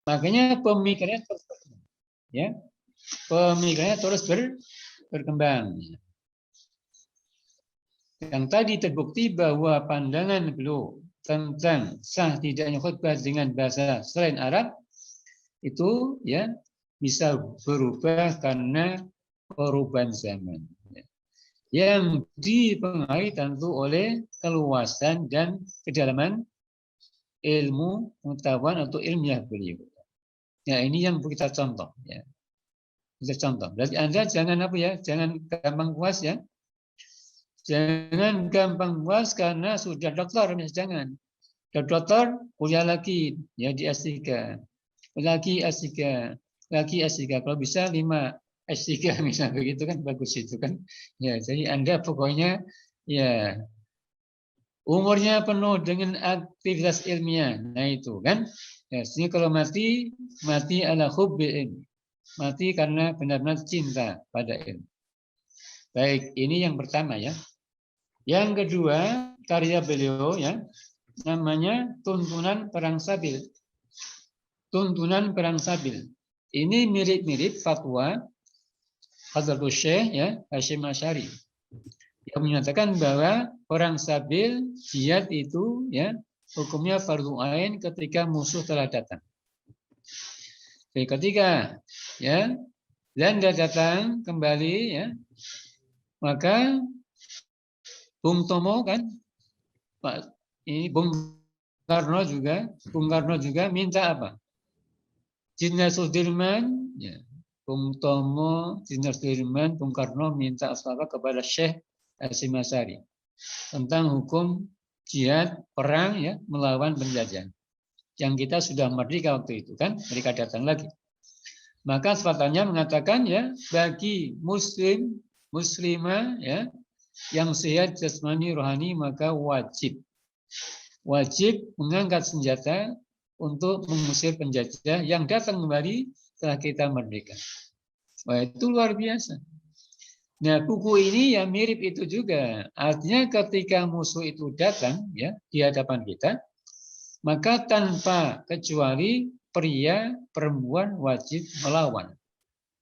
Makanya pemikirannya terus berkembang. Ya, pemikirannya terus berkembang. Yang tadi terbukti bahwa pandangan beliau tentang sah tidaknya khutbah dengan bahasa selain Arab itu ya bisa berubah karena perubahan zaman. Yang dipengaruhi tentu oleh keluasan dan kedalaman ilmu pengetahuan atau ilmiah beliau. Ya, ini yang kita contoh. Ya. Kita contoh. Berarti Anda jangan apa ya? Jangan gampang puas ya. Jangan gampang puas karena sudah doktor, jangan. Sudah doktor, kuliah lagi ya di S3. Lagi S3, lagi S3. Kalau bisa 5 S3 misalnya begitu kan bagus itu kan. Ya, jadi Anda pokoknya ya umurnya penuh dengan aktivitas ilmiah. Nah itu kan. Ya, sehingga kalau mati ala hubbil ilmi. Mati karena benar-benar cinta pada ilmu. Baik, ini yang pertama ya. Yang kedua, karya beliau ya, namanya Tuntunan Perang Sabil. Tuntunan Perang Sabil. Ini mirip-mirip fatwa Hadratus Syekh ya, Hasyim Asy'ari. Yang menyatakan bahwa perang sabil jihad itu ya hukumnya fardhu ain ketika musuh telah datang. Jadi ketika ya Belanda datang kembali ya, maka Bung Tomo kan, Pak ini Bung Karno juga minta apa? Jenderal Sudirman, ya, Bung Tomo, Jenderal Sudirman, Bung Karno minta fatwa kepada Syekh Hasyim Asy'ari tentang hukum jihad perang ya melawan penjajah. Yang kita sudah merdeka waktu itu kan, mereka datang lagi. Maka fatwanya mengatakan ya bagi muslim muslimah ya yang sehat jasmani rohani maka wajib mengangkat senjata untuk mengusir penjajah yang datang kembali setelah kita merdeka. Wah, itu luar biasa. Nah, buku ini ya mirip itu juga. Artinya ketika musuh itu datang ya di hadapan kita, maka tanpa kecuali pria, perempuan wajib melawan.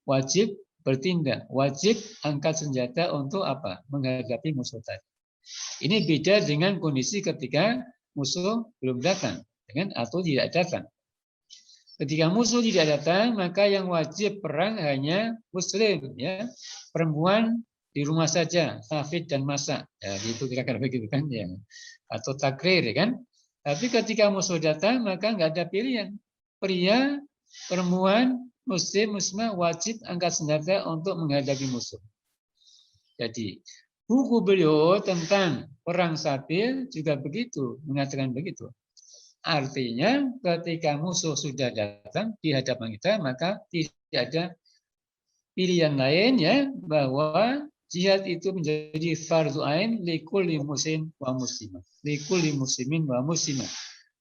Wajib bertindak, wajib angkat senjata untuk apa? Menghadapi musuh tadi. Ini beda dengan kondisi ketika musuh belum datang atau tidak datang. Ketika musuh tidak datang, maka yang wajib perang hanya muslim, ya, perempuan di rumah saja, hafid dan masak, ya, itu kira-kira begitu kan, ya, atau takrir, ya kan. Tapi ketika musuh datang, maka nggak ada pilihan, pria, perempuan, muslim, muslimah wajib angkat senjata untuk menghadapi musuh. Jadi buku beliau tentang perang sabil juga begitu, mengatakan begitu. Artinya ketika musuh sudah datang di hadapan kita, maka tidak ada pilihan lain ya bahwa jihad itu menjadi fardhu ain likulli muslim wa muslimah. Likulli muslimin wa muslimah.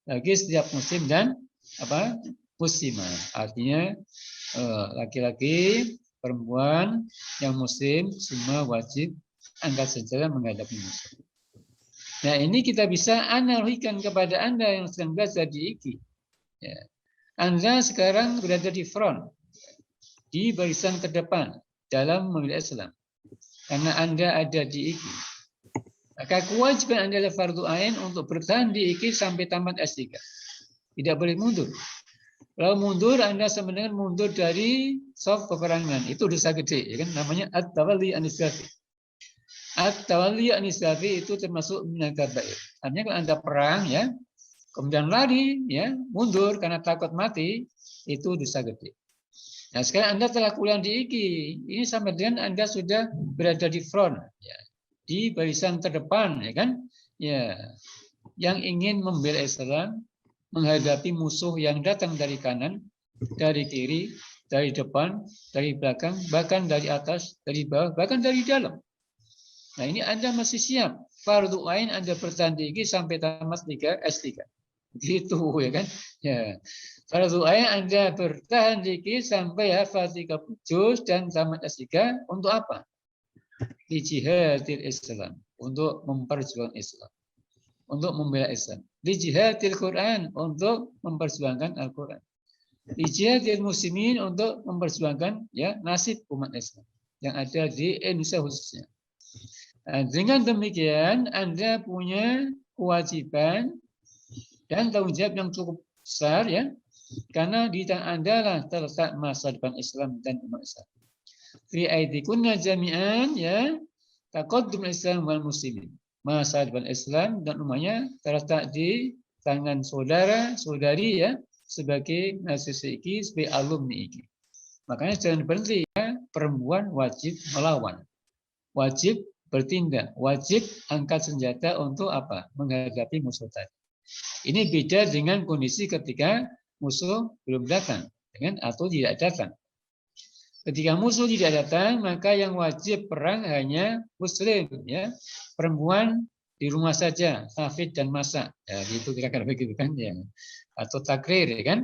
Bagi setiap muslim dan muslimah. Artinya laki-laki, perempuan yang muslim semua wajib angkat senjata menghadapi musuh. Nah, ini kita bisa analogikan kepada Anda yang sedang belajar di IKI. Ya. Anda sekarang berada di front, di barisan terdepan dalam membela Islam. Karena Anda ada di IKI. Maka kewajiban Anda adalah fardhu ain untuk bertahan di IKI sampai tamat S3. Tidak boleh mundur. Kalau mundur, Anda sebenarnya mundur dari saf peperangan. Itu dosa gede, ya kan? Namanya at-tawalli an-nisyafi. At-tawalli an-nisyafi itu termasuk minal kabair. Artinya kalau Anda perang ya, kemudian lari ya, mundur karena takut mati, itu dosa gede. Nah, sekarang Anda telah kuliah di IKI. Ini sama dengan Anda sudah berada di front ya, di barisan terdepan ya kan? Ya. Yang ingin membela Islam, menghadapi musuh yang datang dari kanan, dari kiri, dari depan, dari belakang, bahkan dari atas, dari bawah, bahkan dari dalam. Nah, ini Anda masih siap. Fardhu ain Anda bertahan di IKI sampai tamat S3. Gitu ya kan? Ya. Fardhu ain Anda bertahan di IKI sampai hafal 30 juz dan tamat S3 untuk apa? Di jihadil Islam, untuk memperjuangkan Islam. Untuk membela Islam. Di jihadil Quran, untuk memperjuangkan Al-Quran. Ijtihadil muslimin untuk memperjuangkan ya nasib umat Islam yang ada di Indonesia khususnya. Nah, dengan demikian Anda punya kewajiban dan tanggung jawab yang cukup besar ya, karena di tangan Anda lah terletak masa depan Islam dan umat Islam. Fi aidikunna jami'an ya, taqaddum Islam wal muslimin. Masa depan Islam dan umatnya terletak di tangan saudara-saudari ya, sebagai mahasiswa iki, sebagai alumni iki. Makanya jangan berhenti ya, perempuan wajib melawan, wajib bertindak, wajib angkat senjata untuk apa? Menghadapi musuh tadi. Ini beda dengan kondisi ketika musuh belum datang, dengan atau tidak datang. Ketika musuh tidak datang, maka yang wajib perang hanya muslim, ya, perempuan di rumah saja, hafid dan masak, ya, itu kira-kira begitu kan, ya, atau takrir, ya kan.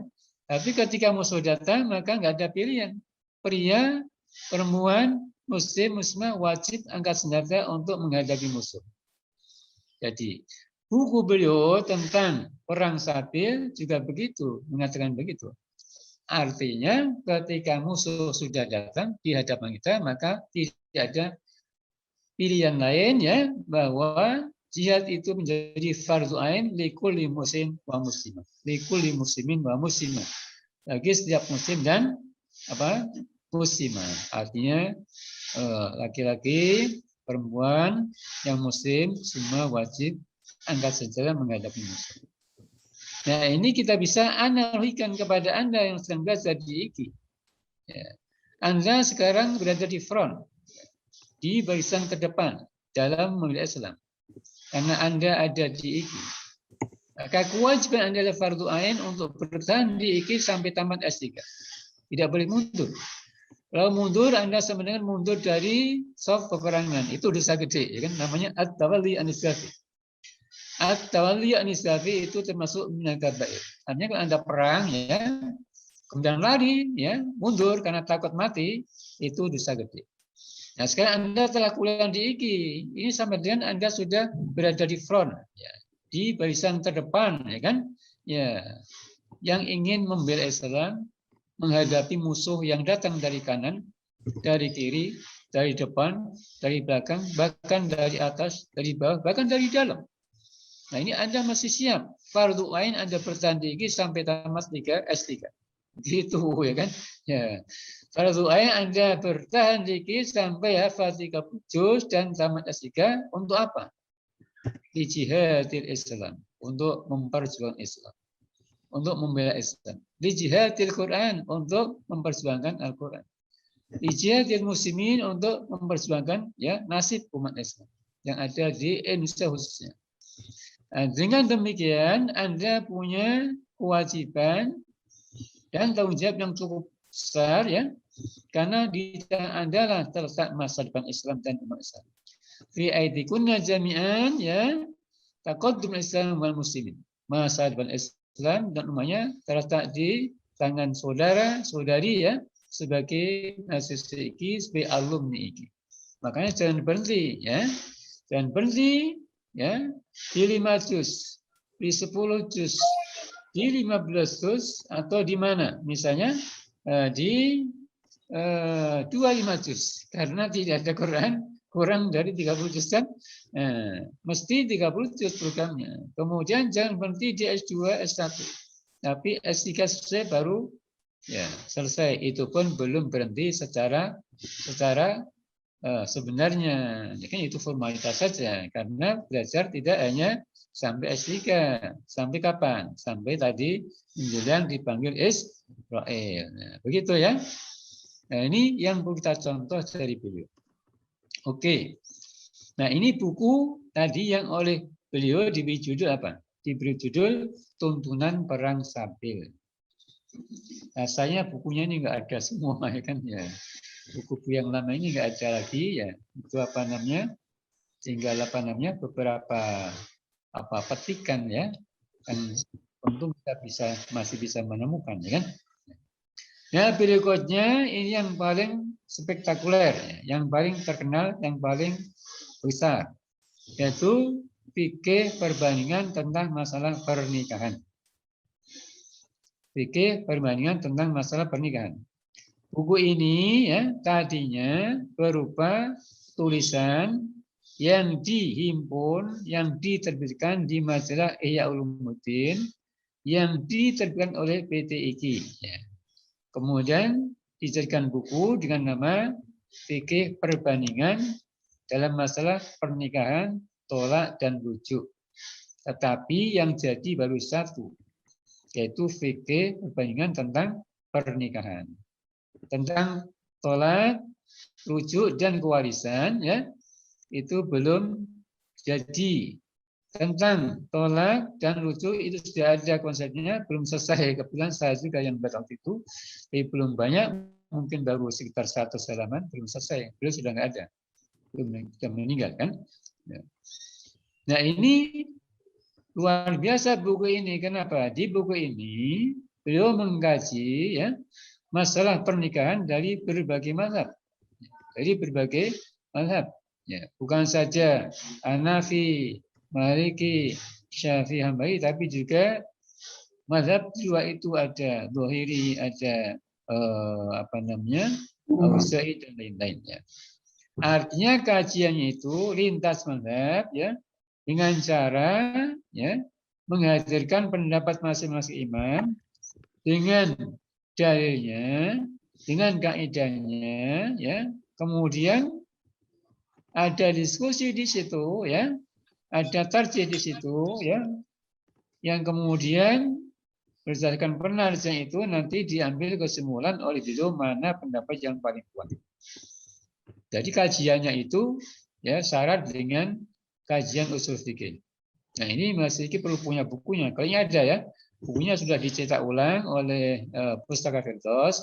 Tapi ketika musuh datang, maka nggak ada pilihan. Pria, perempuan, muslim, muslimah wajib angkat senjata untuk menghadapi musuh. Jadi buku beliau tentang perang sabil juga begitu, mengatakan begitu. Artinya ketika musuh sudah datang di hadapan kita, maka tidak ada pilihan lain ya, bahwa jihad itu menjadi fardu ain likulli muslim wa muslimah. Likulli muslimin wa muslimah. Bagi setiap muslim dan apa? Muslimah. Artinya laki-laki, perempuan yang muslim semua wajib angkat senjata menghadapi musuh. Nah, ini kita bisa analogikan kepada Anda yang sedang belajar di IKI. Ya. Anda sekarang berada di front, di barisan terdepan dalam membela Islam. Karena Anda ada di IKI. Maka kewajiban Anda adalah fardu ain untuk bertahan di IKI sampai tamat S3. Tidak boleh mundur. Kalau mundur, Anda sama dengan mundur dari saf peperangan. Itu dosa gede, ya kan? Namanya at-tawalli an-nisyafi. At-tawalli an-nisyafi itu termasuk minal kabair. Artinya kalau Anda perang, ya, kemudian lari, ya, mundur karena takut mati, itu dosa gede. Nah, sekarang Anda telah kuliah di IKI. Ini sama dengan Anda sudah berada di front, ya, di barisan terdepan, ya kan? Ya, yang ingin membela Islam, menghadapi musuh yang datang dari kanan, dari kiri, dari depan, dari belakang, bahkan dari atas, dari bawah, bahkan dari dalam. Nah, ini Anda masih siap. Fardu ain Anda bertahan di IKI sampai tamat S3. Gitu, ya kan? Ya. Fardu ain Anda bertahan di IKI sampai hafal 30 juz dan tamat S3 untuk apa? Di jihadil Islam, untuk memperjuangkan Islam, untuk membela Islam. Di jihadil Quran, untuk memperjuangkan Al-Quran. Di jihadil muslimin, untuk memperjuangkan ya nasib umat Islam yang ada di Indonesia khususnya. Nah, dengan demikian Anda punya kewajiban dan tanggung jawab yang cukup besar ya, karena di tangan Anda lah terletak masa depan Islam dan umat Islam. Fi aidikunna jami'an ya, taqaddum Islam wal muslimin. Masa depan Islam dan umatnya terletak di tangan saudara-saudari ya, sebagai mahasiswa IKI, sebagai alumni IKI. Makanya jangan berhenti ya. Jangan berhenti ya, di 5 juz, di 10 juz, di 15 juz, atau di mana? Misalnya di 25 juz, karena tidak ada Quran kurang dari 30 juz kan? Mesti 30 juz programnya. Kemudian jangan berhenti di S2, S1. Tapi S3 selesai baru ya selesai. Itu pun belum berhenti secara sebenarnya, kan itu formalitas saja, karena belajar tidak hanya sampai S3, sampai kapan? Sampai tadi menjelang dipanggil Israel. Nah, begitu ya. Nah, ini yang kita contoh dari beliau. Oke. Nah, ini buku tadi yang oleh beliau diberi judul apa? Diberi judul Tuntunan Perang Sabil. Rasanya bukunya ini nggak ada semua, ya kan ya. Buku yang lama ini nggak ada lagi ya, itu apa namanya, tinggal apa namanya beberapa petikan ya, kan tentu kita masih bisa menemukan ya kan. Nah, berikutnya ini yang paling spektakuler, yang paling terkenal, yang paling besar, yaitu fikih perbandingan tentang masalah pernikahan. fikih perbandingan tentang masalah pernikahan. Buku ini ya tadinya berupa tulisan yang dihimpun, yang diterbitkan di majalah Ihya Ulumuddin, yang diterbitkan oleh PT IKI. Ya. Kemudian dijadikan buku dengan nama Fikih Perbandingan dalam masalah pernikahan, tolak, dan rujuk. Tetapi yang jadi baru satu, yaitu fikih perbandingan tentang pernikahan. Tentang tolak, rujuk, dan kewarisan, ya itu belum jadi. Tentang tolak dan rujuk itu sudah ada konsepnya, belum selesai. Kebetulan saya juga yang buat waktu itu, tapi belum banyak, mungkin baru sekitar 100 halaman, belum selesai. Beliau sudah nggak ada, belum sudah meninggal kan. Nah ini luar biasa buku ini. Kenapa? Di buku ini beliau mengkaji ya masalah pernikahan dari berbagai mazhab, dari berbagai mazhab. Ya, bukan saja Hanafi, Maliki, Syafi'i, Hambali, tapi juga mazhab dua itu ada Zahiri, ada Auza'i dan lain-lainnya. Artinya kajiannya itu lintas mazhab ya, dengan cara ya menghadirkan pendapat masing-masing imam dengan dalilnya, dengan kaidahnya ya. Kemudian ada diskusi di situ ya, ada tarjih di situ ya, yang kemudian berdasarkan penelitian itu nanti diambil kesimpulan oleh beliau mana pendapat yang paling kuat. Jadi kajiannya itu ya syarat dengan kajian usul fikih. Nah ini Mas Riki perlu punya bukunya. Kalau ini ada ya, bukunya sudah dicetak ulang oleh Pustaka Firdaus,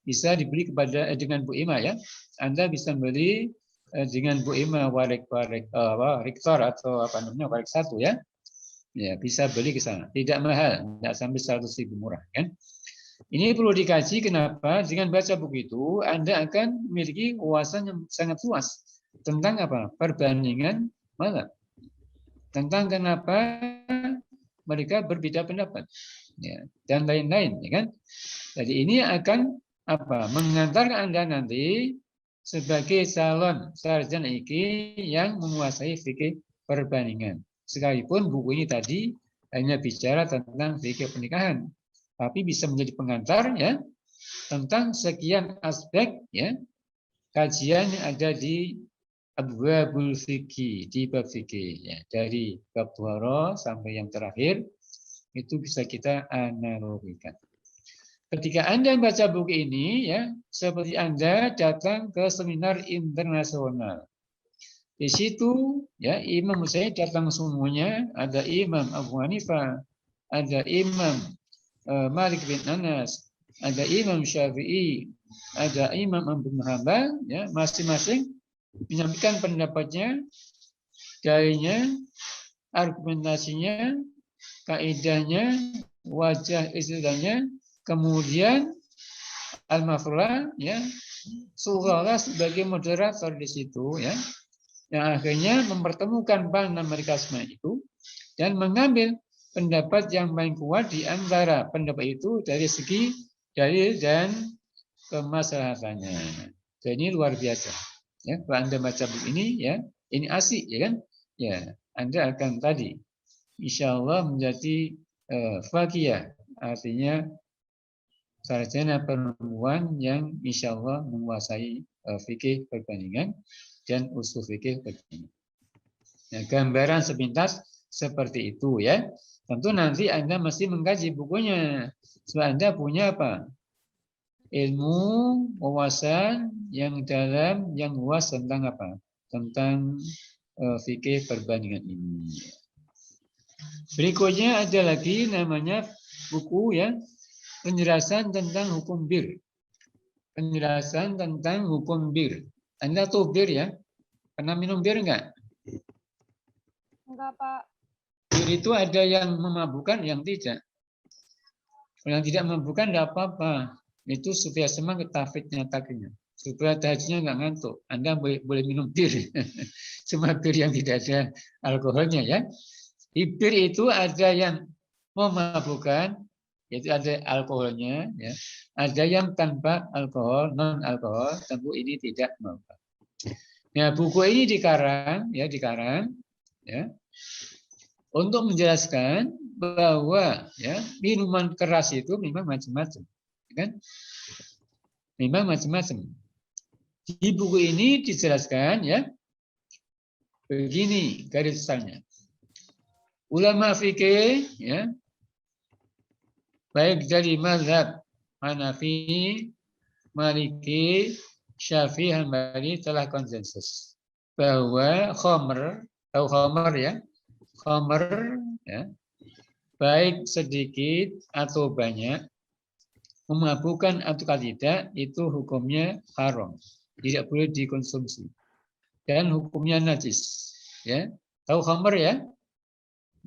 bisa dibeli kepada dengan Bu Ima ya. Anda bisa beli dengan Bu Ima Rektor atau apa namanya Warik 1 ya. Ya bisa beli ke sana. Tidak mahal, tidak sampai 100.000 murah kan. Ini perlu dikaji kenapa? Dengan baca buku itu Anda akan memiliki wawasan yang sangat luas tentang apa? Perbandingan mazhab. Tentang kenapa mereka berbeda pendapat. Ya, dan lain-lain ya kan. Jadi ini akan apa? Mengantarkan Anda nanti sebagai calon sarjana IKI yang menguasai fikih perbandingan. Sekalipun buku ini tadi hanya bicara tentang fikih pernikahan, tapi bisa menjadi pengantar ya tentang sekian aspek ya kajian yang ada di Abwabul Fikih, di bab fikih ya, dari bab Tuhara sampai yang terakhir itu bisa kita analogikan. Ketika Anda baca buku ini ya, seperti Anda datang ke seminar internasional. Di situ ya Imam saya datang semuanya, ada Imam Abu Hanifah, ada Imam Malik bin Anas, ada Imam Syafi'i, ada Imam Ahmad bin Hanbal, ya masing-masing menyampaikan pendapatnya, dalilnya, argumentasinya, kaidahnya, wajah istilahnya, kemudian Al-Mafrulah, ya, Sughara sebagai moderator di situ, ya, yang akhirnya mempertemukan mana mereka semua itu dan mengambil pendapat yang paling kuat di antara pendapat itu dari segi dalil dan kemaslahatannya. Jadi ini luar biasa. Ya, kalau Anda baca buku ini, ya, ini asik, ya kan? Ya, Anda akan tadi, insya Allah menjadi faqih, artinya sarjana perempuan yang insya Allah menguasai fikih perbandingan dan usul fikih perbandingan. Nah, gambaran sepintas seperti itu ya. Tentu nanti Anda mesti mengkaji bukunya. Supaya Anda punya apa? Ilmu, wawasan yang dalam, yang luas tentang apa? Tentang fikih perbandingan ini. Berikutnya ada lagi namanya buku ya, penjelasan tentang hukum bir. Penjelasan tentang hukum bir. Anda tahu bir ya? Pernah minum bir enggak? Enggak, Pak. Bir itu ada yang memabukkan, yang tidak. Yang tidak memabukkan enggak apa-apa. Itu supaya semangat tafidnya taknya. Supaya tahajudnya enggak ngantuk. Anda boleh minum bir. Cuma bir yang tidak ada alkoholnya ya. Di bir itu ada yang memabukkan, yaitu ada alkoholnya, ya. Ada yang tanpa alkohol, non alkohol, tentu ini tidak memabukkan. Nah, buku ini dikarang, ya, untuk menjelaskan bahwa ya minuman keras itu memang macam-macam, kan? Memang macam-macam. Di buku ini dijelaskan ya begini garis besarnya. Ulama fikih ya baik dari mazhab Hanafi, Maliki, Syafi'i, Hambali telah konsensus bahwa khamr, tahu khamr ya? Khamr ya, baik sedikit atau banyak, memabukkan atau tidak, itu hukumnya haram, tidak boleh dikonsumsi dan hukumnya najis. Ya, tahu khamr ya?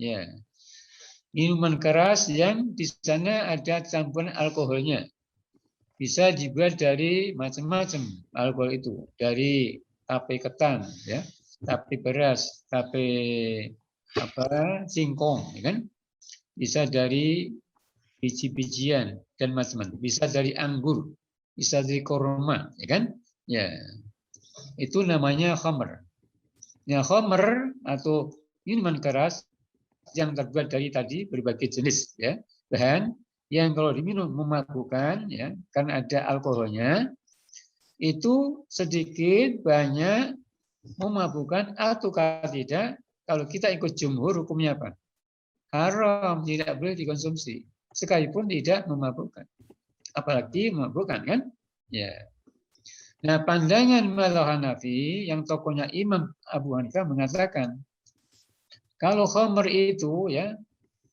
Ya, minuman keras yang di sana ada campuran alkoholnya. Bisa dibuat dari macam-macam alkohol itu, dari tape ketan, ya, tape beras, tape singkong, ya kan? Bisa dari biji-bijian dan macam-macam. Bisa dari anggur, bisa dari korma, ya kan? Ya, itu namanya khamr. Ya, khamr atau minuman keras yang terbuat dari tadi berbagai jenis, ya, bahan yang kalau diminum memabukkan, ya, karena ada alkoholnya, itu sedikit banyak memabukkan atau tidak. Kalau kita ikut jumhur, hukumnya apa? Haram, tidak boleh dikonsumsi, sekalipun tidak memabukkan, apalagi memabukkan, kan? Ya. Nah, pandangan mazhab Hanafi yang tokohnya Imam Abu Hanifah mengatakan kalau khamr itu ya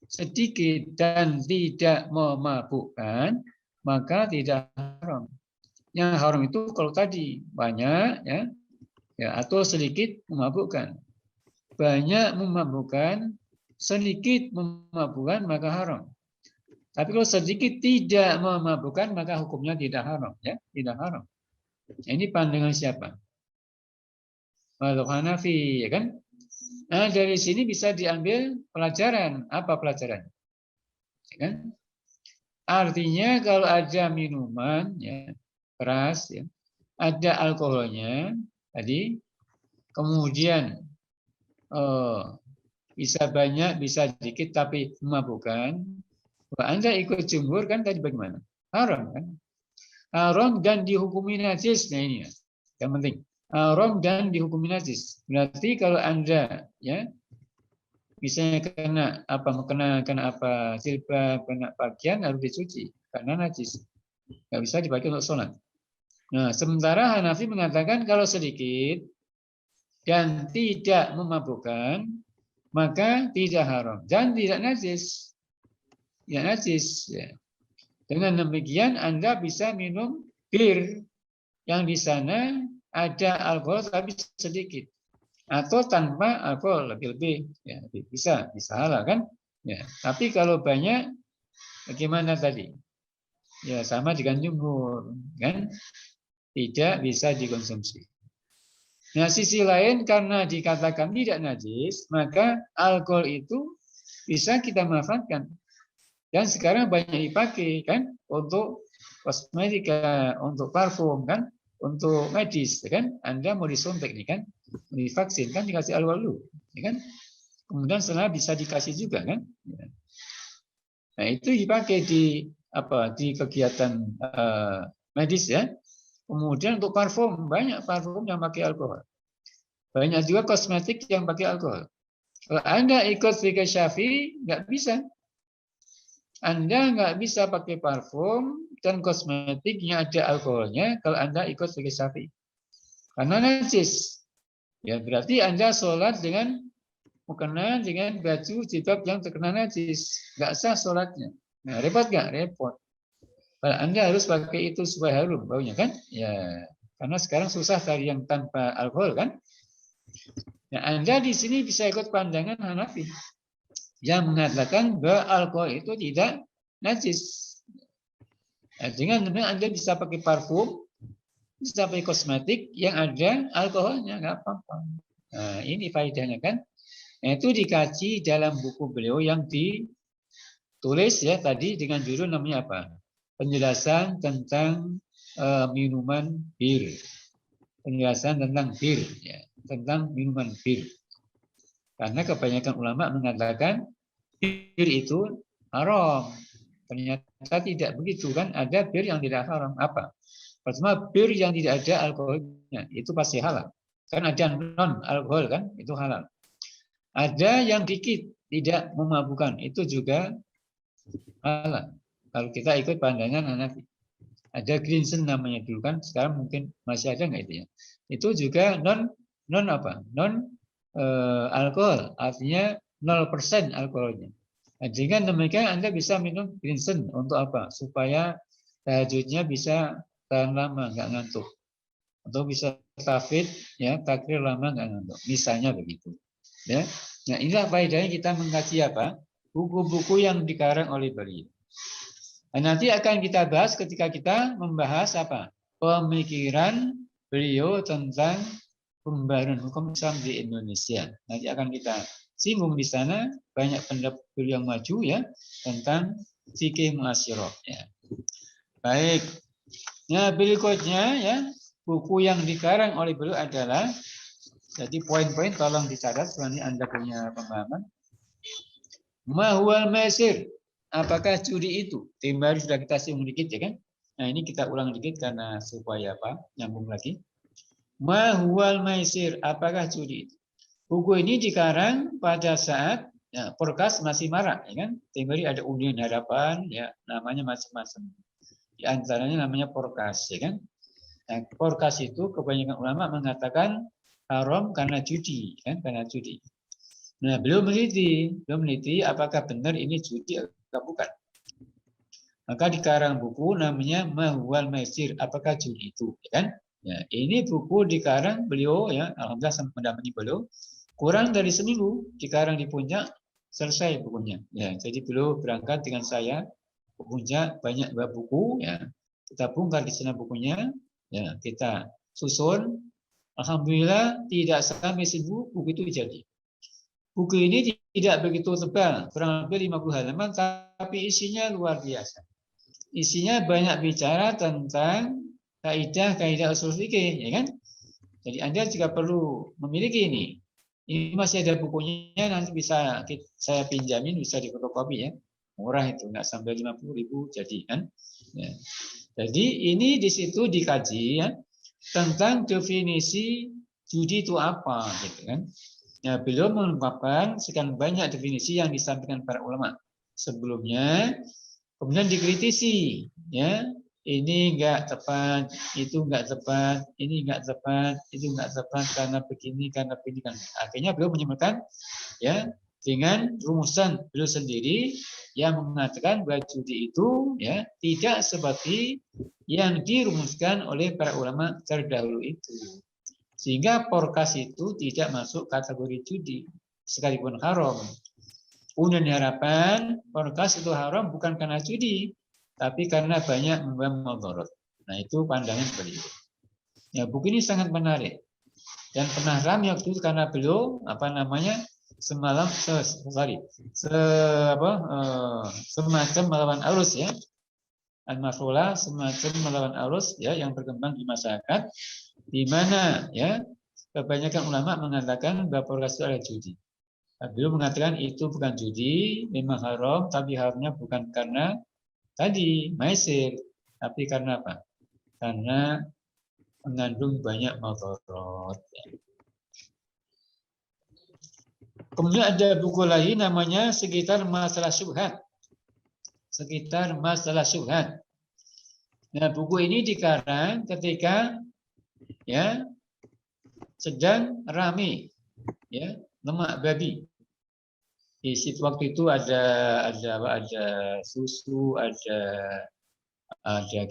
sedikit dan tidak memabukkan, maka tidak haram. Yang haram itu kalau tadi banyak ya atau sedikit memabukkan. Banyak memabukkan, sedikit memabukkan, maka haram. Tapi kalau sedikit tidak memabukkan, maka hukumnya tidak haram, ya, tidak haram. Ini pandangan siapa? Mazhab Hanafi, ya kan? Nah, dari sini bisa diambil pelajaran. Apa pelajaran? Ya kan? Artinya kalau ada minuman ya keras, ya, ada alkoholnya tadi, kemudian bisa banyak, bisa sedikit, tapi memabukkan. Anda ikut jumhur kan tadi bagaimana? Haram kan? Haram dan dihukumi najis. Nah ini ya, yang penting. Haram dan dihukumi najis. Berarti kalau Anda ya misalnya kena apa jilbab, kena pakaian harus dicuci karena najis, nggak bisa dipakai untuk sholat. Nah, sementara Hanafi mengatakan kalau sedikit dan tidak memabukkan maka tidak haram dan tidak najis, ya najis. Ya. Dengan demikian Anda bisa minum bir yang di sana ada alkohol tapi sedikit. Atau tanpa alkohol lebih-lebih, ya bisa halal kan? Ya, tapi kalau banyak, bagaimana tadi? Ya sama dengan jumhur, kan? Tidak bisa dikonsumsi. Nah, sisi lain karena dikatakan tidak najis, maka alkohol itu bisa kita manfaatkan. Dan sekarang banyak dipakai kan untuk kosmetika, untuk parfum kan, untuk medis, kan? Anda mau disuntik nih kan? Divaksin kan dikasih alkohol dulu, ya kan? Kemudian setelah bisa dikasih juga kan? Nah itu dipakai di kegiatan medis ya. Kemudian untuk parfum banyak parfum yang pakai alkohol, banyak juga kosmetik yang pakai alkohol. Kalau Anda ikut fikih Syafi'i nggak bisa, Anda nggak bisa pakai parfum dan kosmetik yang ada alkoholnya kalau Anda ikut fikih Syafi'i, karena najis. Ya berarti Anda sholat dengan mukena dengan baju jilbab yang terkena najis, nggak sah sholatnya. Nah, repot nggak? Repot. Kalau Anda harus pakai itu supaya harum baunya kan? Ya, karena sekarang susah cari yang tanpa alkohol kan? Nah, Anda di sini bisa ikut pandangan Hanafi yang mengatakan bahwa alkohol itu tidak najis. Nah, dengan Anda bisa pakai parfum, bisa pakai kosmetik yang ada alkoholnya, nggak apa-apa. Nah, ini faedahnya kan? Nah, itu dikaji dalam buku beliau yang tulis ya tadi dengan judul namanya apa? Penjelasan tentang minuman bir. Penjelasan tentang bir, ya, tentang minuman bir. Karena kebanyakan ulama mengatakan bir itu haram. Ternyata tidak begitu kan? Ada bir yang tidak haram. Apa? Pertama, bir yang tidak ada alkoholnya itu pasti halal. Kan ada non alkohol kan? Itu halal. Ada yang dikit tidak memabukkan, itu juga halal. Kalau kita ikut pandangan Hanafi. Ada Greenson namanya dulu kan, sekarang mungkin masih ada nggak itu ya? Itu juga non apa? Non alkohol, artinya 0% alkoholnya. Nah, dengan demikian Anda bisa minum Greenson untuk apa? Supaya tahajudnya bisa tahan lama, nggak ngantuk. Atau bisa tafid, ya takrir lama nggak ngantuk. Misalnya begitu. Ya. Nah, inilah faedahnya kita mengkaji apa? Buku-buku yang dikarang oleh beliau. Nah, nanti akan kita bahas ketika kita membahas apa? Pemikiran beliau tentang pembaruan hukum Islam di Indonesia. Nanti akan kita singgung di sana banyak pendapat beliau yang maju ya tentang fikih muasyarah ya. Baik. Nah, berikutnya ya, buku yang dikarang oleh beliau adalah jadi poin-poin tolong dicatat nanti Anda punya pemahaman. Mahwal maisir. Apakah judi itu? Tema baru sudah kita singgung dikit ya kan? Nah, ini kita ulang dikit karena supaya apa? Nyambung lagi. Mahwal maisir. Apakah judi itu? Buku ini dikarang pada saat ya, Porkas masih marak ya kan? Timbari ada Union Harapan ya, namanya macam-macam. Di antaranya namanya Porkas ya kan? Nah, Porkas itu kebanyakan ulama mengatakan haram karena judi kan? Karena judi. Nah, beliau meneliti apakah benar ini judi atau bukan. Maka dikarang buku namanya Mahwal Maisir, apakah judi itu, ya kan? Ya, ini buku dikarang beliau ya, alhamdulillah sama mendampingi beliau kurang dari seminggu dikarang di Puncak selesai bukunya. Ya, jadi beliau berangkat dengan saya ke Puncak banyak buku ya. Kita bongkar di sana bukunya, ya, kita susun. Alhamdulillah tidak sampai seminggu buku itu jadi. Buku ini tidak begitu tebal, kurang lebih 50 halaman, tapi isinya luar biasa. Isinya banyak bicara tentang kaidah-kaidah usul fikih, ya kan? Jadi Anda juga perlu memiliki ini. Ini masih ada bukunya, nanti bisa saya pinjamin, bisa difotokopi ya. Murah itu, nggak sampai 50.000 jadi kan. Ya. Jadi ini di situ dikaji ya tentang definisi judi itu apa, gitu kan? Ya, beliau mengungkapkan sekian banyak definisi yang disampaikan para ulama sebelumnya, kemudian dikritisi, ya ini enggak tepat, itu enggak tepat, ini enggak tepat, itu enggak tepat karena begini, karena begini kan. Akhirnya beliau menyimpulkan, ya dengan rumusan beliau sendiri yang mengatakan bahwa judi itu ya tidak seperti yang dirumuskan oleh para ulama terdahulu itu. Sehingga Porkas itu tidak masuk kategori judi, sekalipun haram. Union Harapan, Porkas itu haram bukan karena judi, tapi karena banyak membawa mudarat. Nah, itu pandangan beliau. Ya, buku ini sangat menarik. Dan pernah ramai waktu itu karena beliau semacam melawan arus ya. Al-Maf'ula semacam melawan arus ya yang berkembang di masyarakat, di mana ya kebanyakan ulama mengatakan bahwa Porkas itu adalah judi. Beliau mengatakan itu bukan judi, memang haram, tapi haramnya bukan karena tadi maisir, tapi karena apa? Karena mengandung banyak mudarat. Kemudian ada buku lain namanya Sekitar Masalah Syubhat. Sekitar Masalah Syubhat. Nah, buku ini dikarang ketika ya sedang rame ya lemak babi. Di situ waktu itu ada susu, ada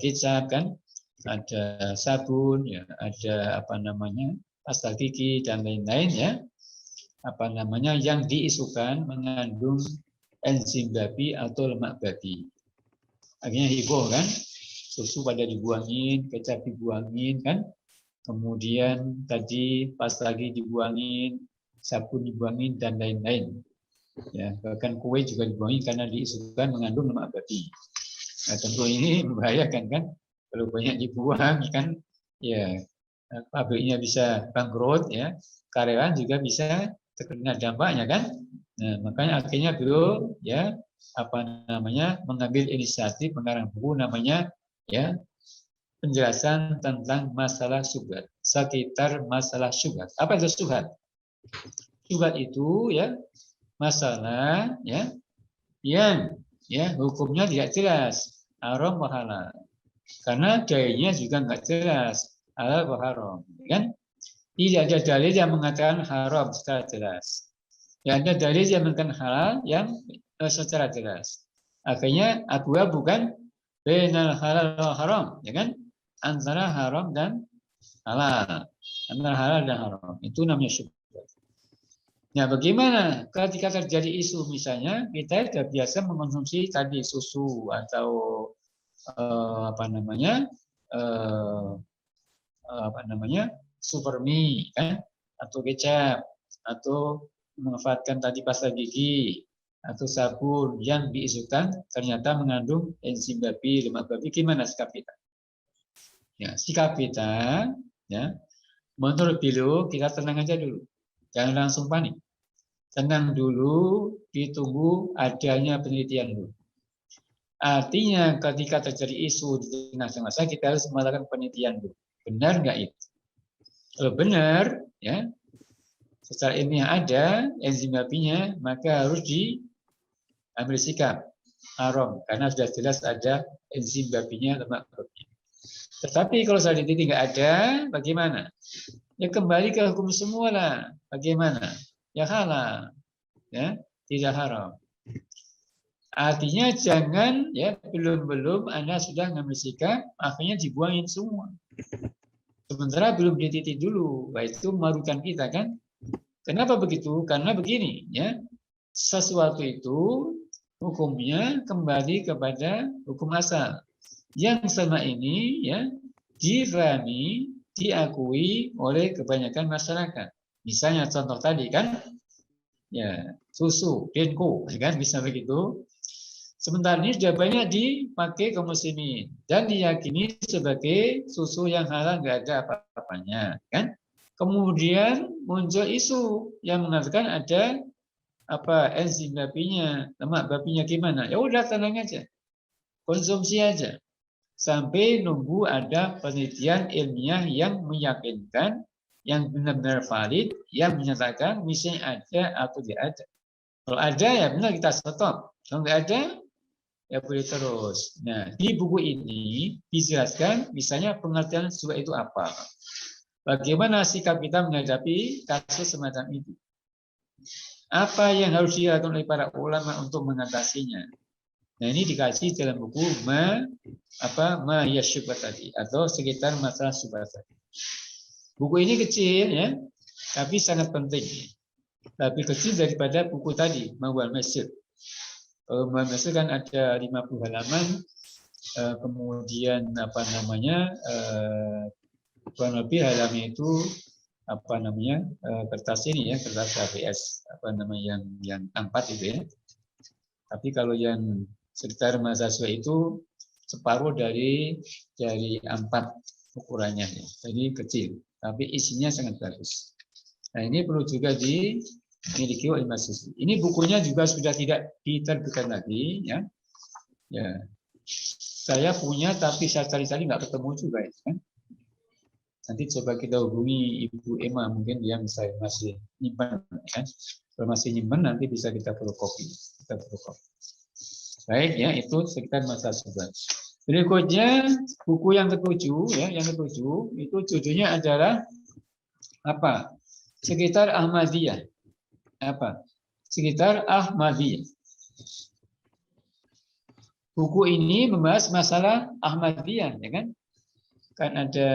kecap kan, ada sabun ya, ada pasta gigi dan lain-lain ya. Yang diisukan mengandung enzim babi atau lemak babi. Akhirnya heboh kan, susu pada dibuangin, kecap dibuangin kan, kemudian tadi pasta gigi dibuangin, sabun dibuangin dan lain-lain. Ya, bahkan kue juga dibuangi karena diisukan mengandung lemak babi. Nah, tentu ini membahayakan kan? Kalau banyak dibuang kan, ya pabriknya bisa bangkrut, ya, karyawan juga bisa terkena dampaknya kan. Nah, makanya akhirnya beliau ya mengambil inisiatif mengarang buku namanya ya penjelasan tentang masalah syubhat, sekitar masalah syubhat. Apa itu syubhat? Syubhat itu ya masalah ya yang ya hukumnya tidak jelas, haram wa halal. Karena dalilnya juga nggak jelas, halal wa haram, kan? Tidak ada dalil yang mengatakan haram secara jelas. Tidak ada dalil yang mengatakan halal yang secara jelas. Akhirnya abu-abu kan bainal halal wa haram, ya kan? Antara haram dan halal. Antara halal dan haram. Itu namanya syubhat. Nah, bagaimana ketika terjadi isu misalnya kita sudah biasa mengkonsumsi tadi susu atau super mie kan, atau kecap, atau memanfaatkan tadi pasta gigi atau sabun yang diisukan ternyata mengandung enzim babi, lemak babi, gimana sikap kita? Ya, sikap kita ya menurut beliau kita tenang aja dulu, jangan langsung panik. Tenang dulu, ditunggu adanya penelitian dulu. Artinya ketika terjadi isu di tengah-tengah masa kita harus melakukan penelitian dulu. Benar nggak itu? Kalau benar, ya, secara ilmiah ada enzim babinya, maka harus diambil sikap haram karena sudah jelas ada enzim babinya, lemak babinya. Tetapi kalau saat ini nggak ada, bagaimana? Ya kembali ke hukum semua lah. Bagaimana? Ya halal, ya tidak haram. Artinya jangan ya belum Anda sudah ngambil sikap, akhirnya dibuangin semua. Sementara belum dititik dulu, wah itu merugikan kita kan? Kenapa begitu? Karena begini ya, sesuatu itu hukumnya kembali kepada hukum asal yang selama ini ya difahami, diakui oleh kebanyakan masyarakat. Misalnya contoh tadi kan, ya susu, denko, kan bisa begitu. Sementara ini sudah banyak dipakai kaum muslimin dan diyakini sebagai susu yang halal, nggak ada apa-apanya, kan? Kemudian muncul isu yang mengatakan ada enzim babinya, lemak babinya gimana? Ya udah tenang aja, konsumsi aja sampai nunggu ada penelitian ilmiah yang meyakinkan, yang benar-benar valid, yang menyatakan misalnya ada atau tidak ada. Kalau ada ya benar kita stop. Kalau nggak ada ya boleh terus. Nah, di buku ini dijelaskan misalnya pengertian syubhat itu apa. Bagaimana sikap kita menghadapi kasus semacam itu. Apa yang harus dilakukan oleh para ulama untuk mengatasinya. Nah, ini dikasih dalam buku ma syubhat tadi atau sekitar masalah syubhat tadi. Buku ini kecil ya, tapi sangat penting. Lebih kecil daripada buku tadi, Mawal Masjid. Mawal Masjid kan ada 50 halaman, kemudian kurang lebih halaman itu kertas ini ya, kertas HVS yang A4 itu ya. Tapi kalau yang sekitar mahasiswa itu separuh dari A4 ukurannya, ya. Jadi kecil, tapi isinya sangat bagus. Nah, ini perlu juga dimiliki oleh mahasiswa. Ini bukunya juga sudah tidak diterbitkan lagi, ya. Ya, saya punya, tapi saya cari-cari nggak ketemu juga, ya. Kan? Nanti coba kita hubungi Ibu Emma, mungkin dia masih nyimpan, ya. Kalau masih nyimpan, nanti bisa kita fotokopi. Baik, ya itu sekitar masa syubhat. Berikutnya buku yang ketujuh, ya, itu judulnya adalah apa? Sekitar Ahmadiyah. Apa? Sekitar Ahmadiyah. Buku ini membahas masalah Ahmadiyah, ya kan? Kan ada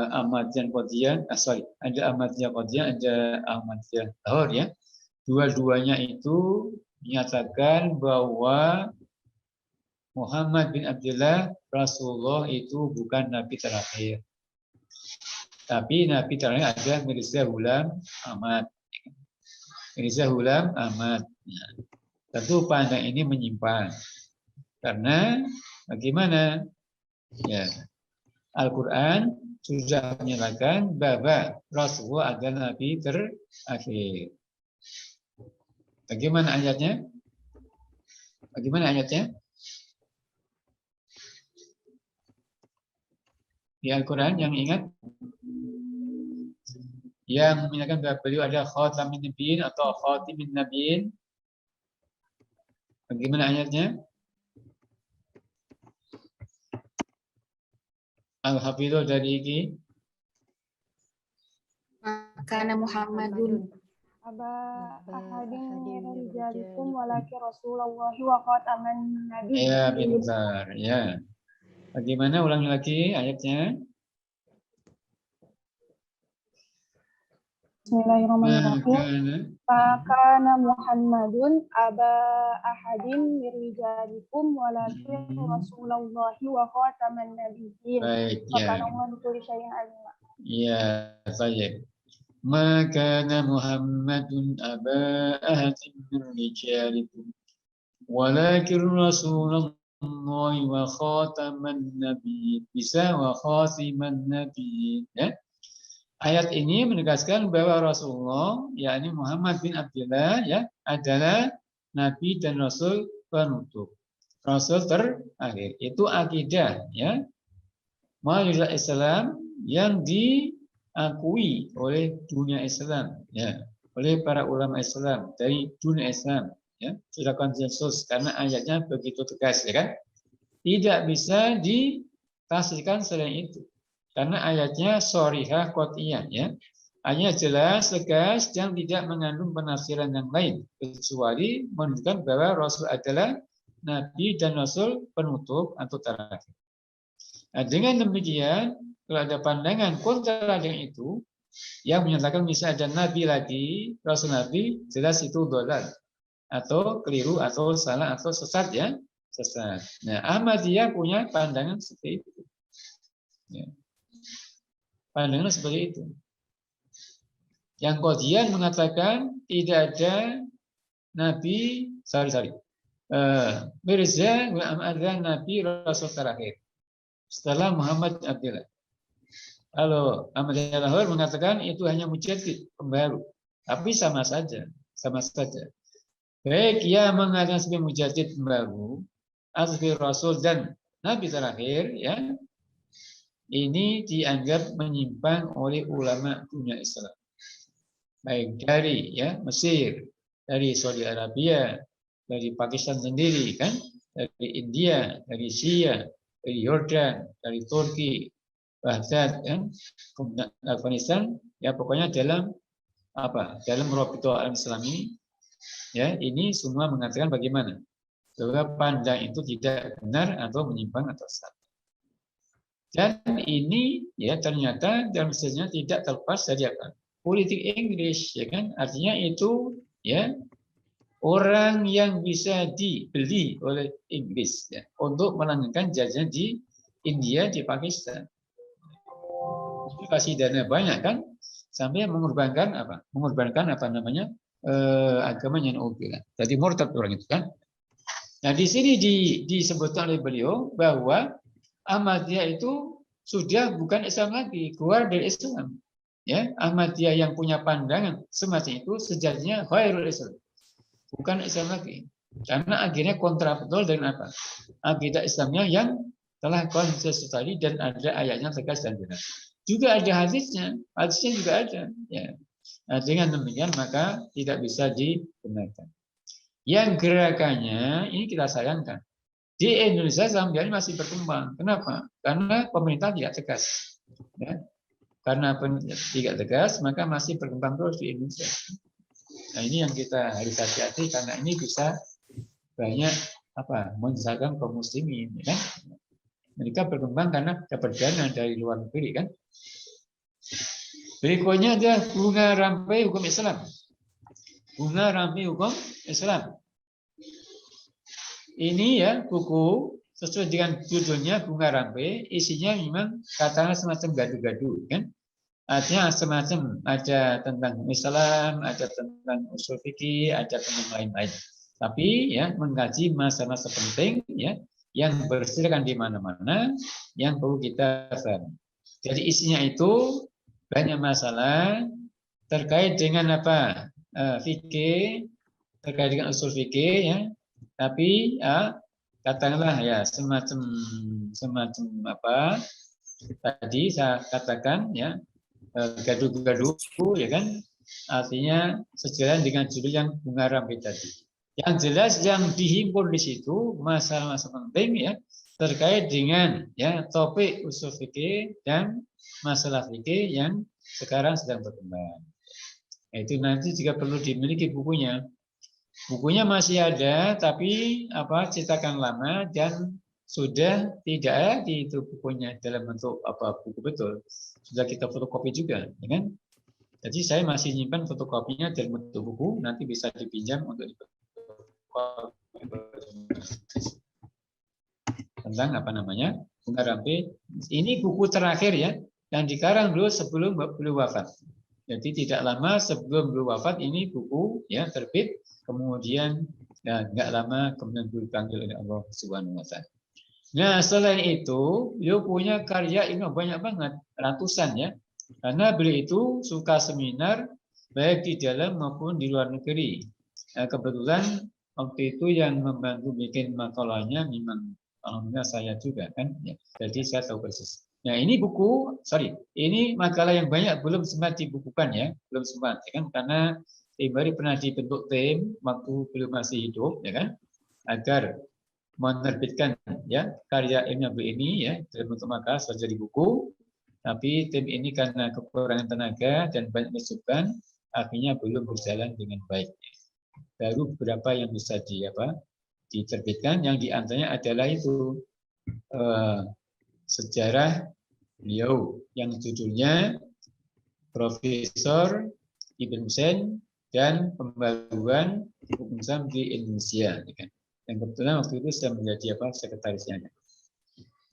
Ahmadiyah Qadiyah, ada Ahmadiyah Qadiyah, ada Ahmadiyah Lahore, ya. Dua-duanya itu menyatakan bahwa Muhammad bin Abdullah Rasulullah itu bukan Nabi terakhir. Tapi Nabi terakhir ada Mirza Ghulam Ahmad. Mirza Ghulam Ahmad. Nah, tentu pandang ini menyimpang. Karena bagaimana? Ya, Al-Quran sudah menyatakan bahwa Rasulullah adalah Nabi terakhir. Bagaimana ayatnya? Bagaimana ayatnya? Di Al-Quran yang ingat? Yang menyatakan bahwa beliau ada khatamin nabiyyin atau khatimin nabiyyin. Bagaimana ayatnya? Al-Hafidhu dari Iki. Kana Muhammadun Aba ahadin min rijalikum walakin Rasulullahi wa khataman nabiyyin. Ya, benar. Ya. Bagaimana? Ulangi lagi ayatnya. Bismillahirrahmanirrahim. Kana Muhammadun aba ahadin min rijalikum walakin Rasulullahi wa khataman nabiyyin. Baik, Wa ya. kana Allahu bikulli syai'in alima. Ya, baik. Maka Muhammadun aba ahadin min rijalikum walakin Rasulullah wa khataman nabiyyin. Bisa wa khatiman nabiyyin. Ya. Ayat ini menegaskan bahwa Rasulullah, yakni Muhammad bin Abdullah, ya, adalah Nabi dan Rasul penutup, Rasul terakhir. Itu akidah, ya, majulah Islam yang diakui oleh dunia Islam, ya, oleh para ulama Islam dari dunia Islam, ya, sudah konsensus karena ayatnya begitu tegas, ya kan? Tidak bisa ditafsirkan selain itu. Karena ayatnya sorihah qot'iyah, ya. Ayatnya jelas, tegas, dan tidak mengandung penafsiran yang lain. Kecuali menunjukkan bahwa Rasul adalah Nabi dan Rasul penutup atau terakhir. Nah, dengan demikian, kalau ada pandangan kontra dengan itu, yang menyatakan misalnya ada Nabi lagi, Rasul Nabi, jelas itu dolal. Atau keliru, atau salah, atau sesat, ya. Sesat. Nah, Ahmadiyah punya pandangan seperti itu. Ya. Pandangan seperti itu. Yang Qadian mengatakan tidak ada Nabi, Mirza adalah Nabi Rasul terakhir setelah Muhammad Abdullah. Kalau Ahmadiyah Lahore mengatakan itu hanya mujaddid, pembaru. Tapi sama saja. Baik yang mengatakan sebagai mujaddid pembaru, atau sebagai Rasul dan Nabi terakhir, ya, ini dianggap menyimpang oleh ulama dunia Islam. Baik dari, ya, Mesir, dari Saudi Arabia, dari Pakistan sendiri, kan, dari India, dari Syria, dari Yordan, dari Turki, Baghdad, kan, Afghanistan, ya, pokoknya dalam Rabithah al-Islam ini, ya, ini semua mengatakan bagaimana bahwa pandang itu tidak benar atau menyimpang atau salah. Dan ini, ya, ternyata dalam sejarahnya tidak terlepas dari apa? Politik Inggris, ya kan? Artinya itu, ya, orang yang bisa dibeli oleh Inggris, ya, untuk melanggengkan jajahan di India, di Pakistan. Kasih dana banyak, kan? Sampai mengorbankan apa? Mengorbankan agamanya Nabi. Jadi murtad orang itu, kan? Nah, di sini disebutkan oleh beliau bahwa Ahmadiyah itu sudah bukan Islam lagi, keluar dari Islam. Ya, Ahmadiyah yang punya pandangan semacam itu sejatinya khairul Islam, bukan Islam lagi. Karena akhirnya kontra betul dengan apa? Akidah Islamnya yang telah konsensus tadi dan ada ayatnya tegas dan benar. Juga ada hadisnya juga ada. Ya. Nah, dengan demikian maka tidak bisa dibenarkan. Yang gerakannya ini kita sayangkan. Di Indonesia sampai ini masih berkembang. Kenapa? Karena pemerintah tidak tegas. Ya. Karena tidak tegas, maka masih berkembang terus di Indonesia. Nah, ini yang kita harus hati-hati karena ini bisa banyak menyesatkan kaum muslimin, kan? Mereka berkembang karena dapat dana dari luar negeri, kan? Berikutnya adalah bunga rampai hukum Islam. Bunga rampai hukum Islam. Ini, ya, buku sesuai dengan judulnya Bunga Rampai, isinya memang katakanlah semacam gaduh-gaduh, kan? Artinya semacam ada tentang Islam, ada tentang usul fikih, ada tentang lain-lain. Tapi ya mengkaji masa-masa penting ya yang berserakan di mana-mana yang perlu kita pahami. Jadi isinya itu banyak masalah terkait dengan apa? Fikih, terkait dengan usul fikih ya. Tapi katakanlah ya semacam apa? Tadi saya katakan ya gaduh-gaduh ya kan artinya sejalan dengan judul yang bunga rampai tadi. Yang jelas yang dihimpun di situ masalah-masalah penting ya terkait dengan ya topik usul fikih dan masalah fikih yang sekarang sedang berkembang. Itu nanti jika perlu dimiliki bukunya. Bukunya masih ada tapi apa cetakan lama dan sudah tidak ada di itu bukunya dalam bentuk apa buku betul. Sudah kita fotokopi juga, ya kan? Jadi saya masih nyimpan fotokopinya dalam bentuk buku, nanti bisa dipinjam untuk tentang apa namanya Bunga Rampai. Ini buku terakhir ya, yang dikarang dulu sebelum beliau wafat. Jadi tidak lama sebelum beliau wafat ini buku ya terbit, kemudian ya, nggak lama kemudian beliau dipanggil oleh Allah Subhanahu Wa Taala. Nah, selain itu, beliau punya karya ini banyak banget, ratusan ya. Karena beliau itu suka seminar baik di dalam maupun di luar negeri. Nah, kebetulan waktu itu yang membantu bikin makalahnya memang alhamdulillah saya juga kan. Ya. Jadi saya tahu persis. Nah, ini ini makalah yang banyak belum sempat dibukukan ya, belum sempat ya kan karena Bari pernah dibentuk tim waktu beliau masih hidup ya kan, agar menerbitkan ya karya ilmiah ini ya dalam bentuk makalah sudah jadi buku, tapi tim ini karena kekurangan tenaga dan banyak masukan akhirnya belum berjalan dengan baik. Baru beberapa yang bisa diterbitkan, yang diantaranya adalah itu sejarah beliau yang judulnya Profesor Ibn Husain dan Pembaruan Hukum Islam di Indonesia. Yang kebetulan waktu itu saya menjadi sekretarisnya.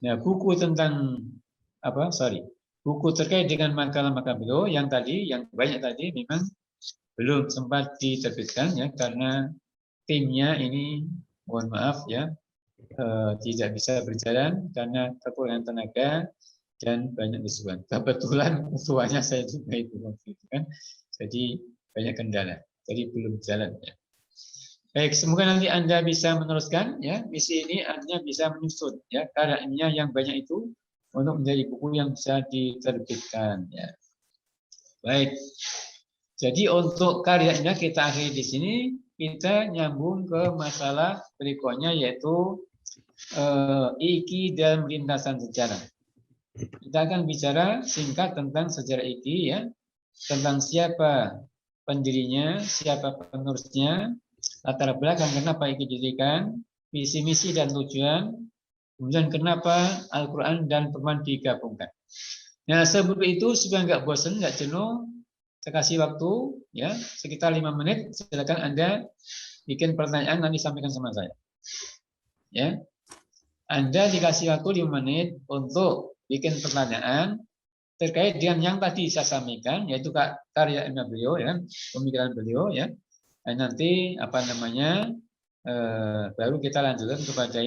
Nah, buku tentang buku terkait dengan makalah-makalah beliau yang banyak tadi memang belum sempat diterbitkan ya karena timnya ini mohon maaf ya tidak bisa berjalan karena kekurangan tenaga dan banyak kesulitan. Kebetulan ketuanya saya juga itu waktu itu kan, jadi banyak kendala, jadi belum jalan ya. Baik, semoga nanti Anda bisa meneruskan ya. Misi ini artinya bisa menyusun ya karyanya yang banyak itu untuk menjadi buku yang bisa diterbitkan ya. Baik. Jadi untuk karyanya kita akhiri di sini, kita nyambung ke masalah berikutnya yaitu IKI dalam lintasan sejarah. Kita akan bicara singkat tentang sejarah IKI ya, tentang siapa pendirinya, siapa penerusnya, latar belakang kenapa IKI didirikan, visi misi dan tujuan, kemudian kenapa Al-Quran dan Quran digabungkan. Nah sebelum itu supaya nggak bosan, nggak jenuh, saya kasih waktu ya sekitar 5 menit. Silakan Anda bikin pertanyaan nanti sampaikan sama saya. Ya, Anda dikasih waktu 5 menit untuk bikin pertanyaan terkait dengan yang tadi saya sampaikan, yaitu karya ilmiah beliau ya, pemikiran beliau ya. Dan nanti baru kita lanjutkan kepada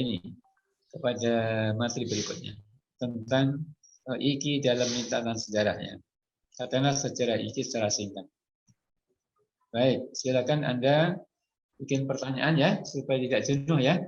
materi berikutnya tentang IKI dalam lintasan sejarahnya. Katakanlah sejarah IKI secara singkat. Baik, silakan Anda bikin pertanyaan ya supaya tidak jenuh ya.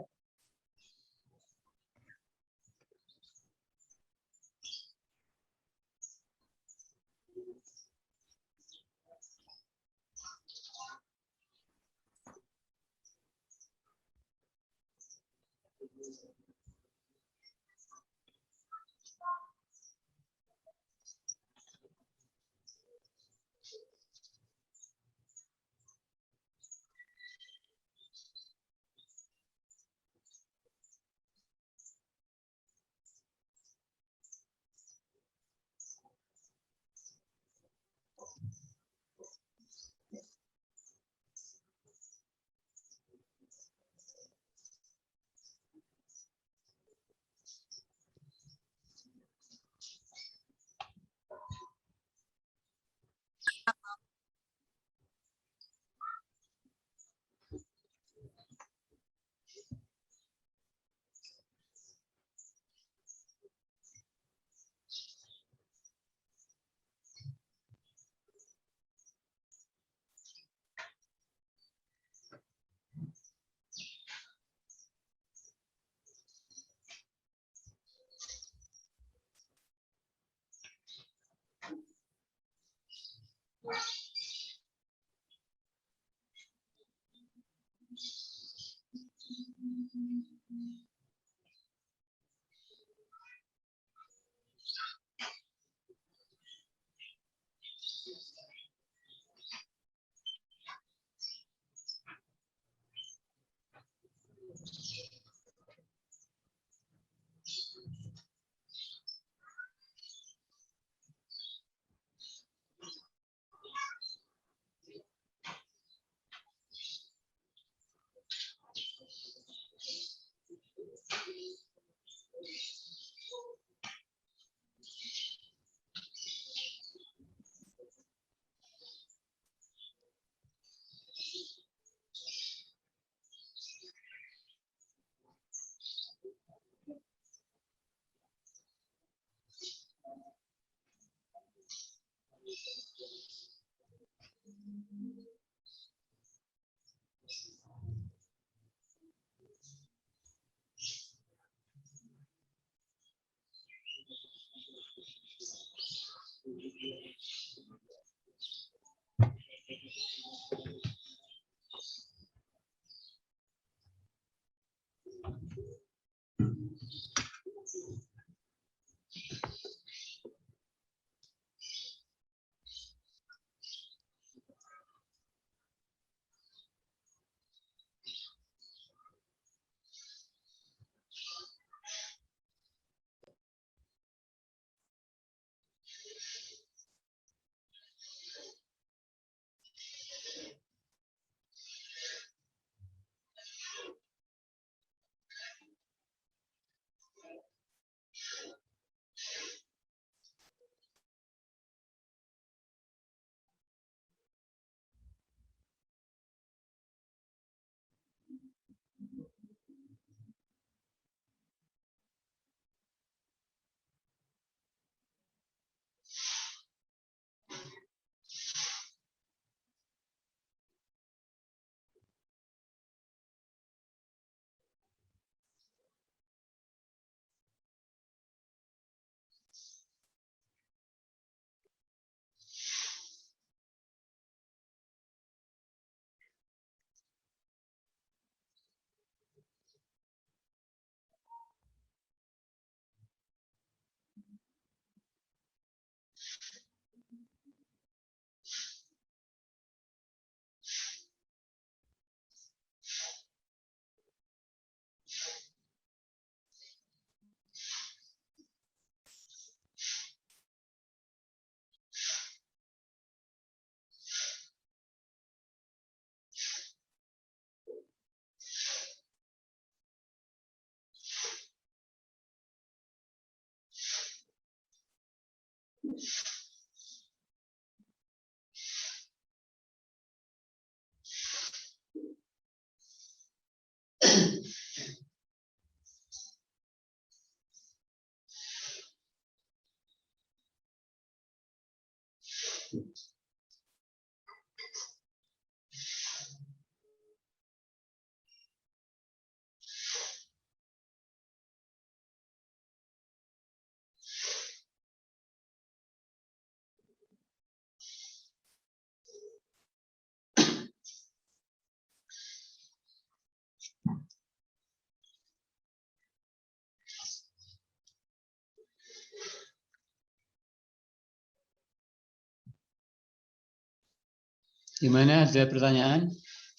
Gimana? Ada pertanyaan?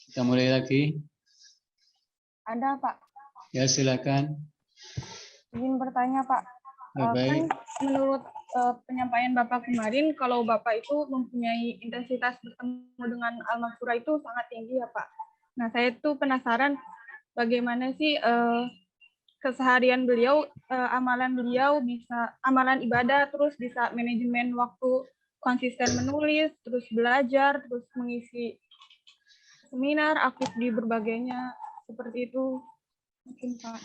Kita mulai lagi. Ada, Pak. Ya, silakan. Izin bertanya, Pak. Baik. Kan menurut penyampaian Bapak kemarin, kalau Bapak itu mempunyai intensitas bertemu dengan Al-Maghfurah itu sangat tinggi ya, Pak. Nah, saya tuh penasaran bagaimana sih keseharian beliau, amalan ibadah, terus bisa manajemen waktu, konsisten menulis, terus belajar, terus mengisi seminar, aktif di berbagainya, seperti itu mungkin, Pak.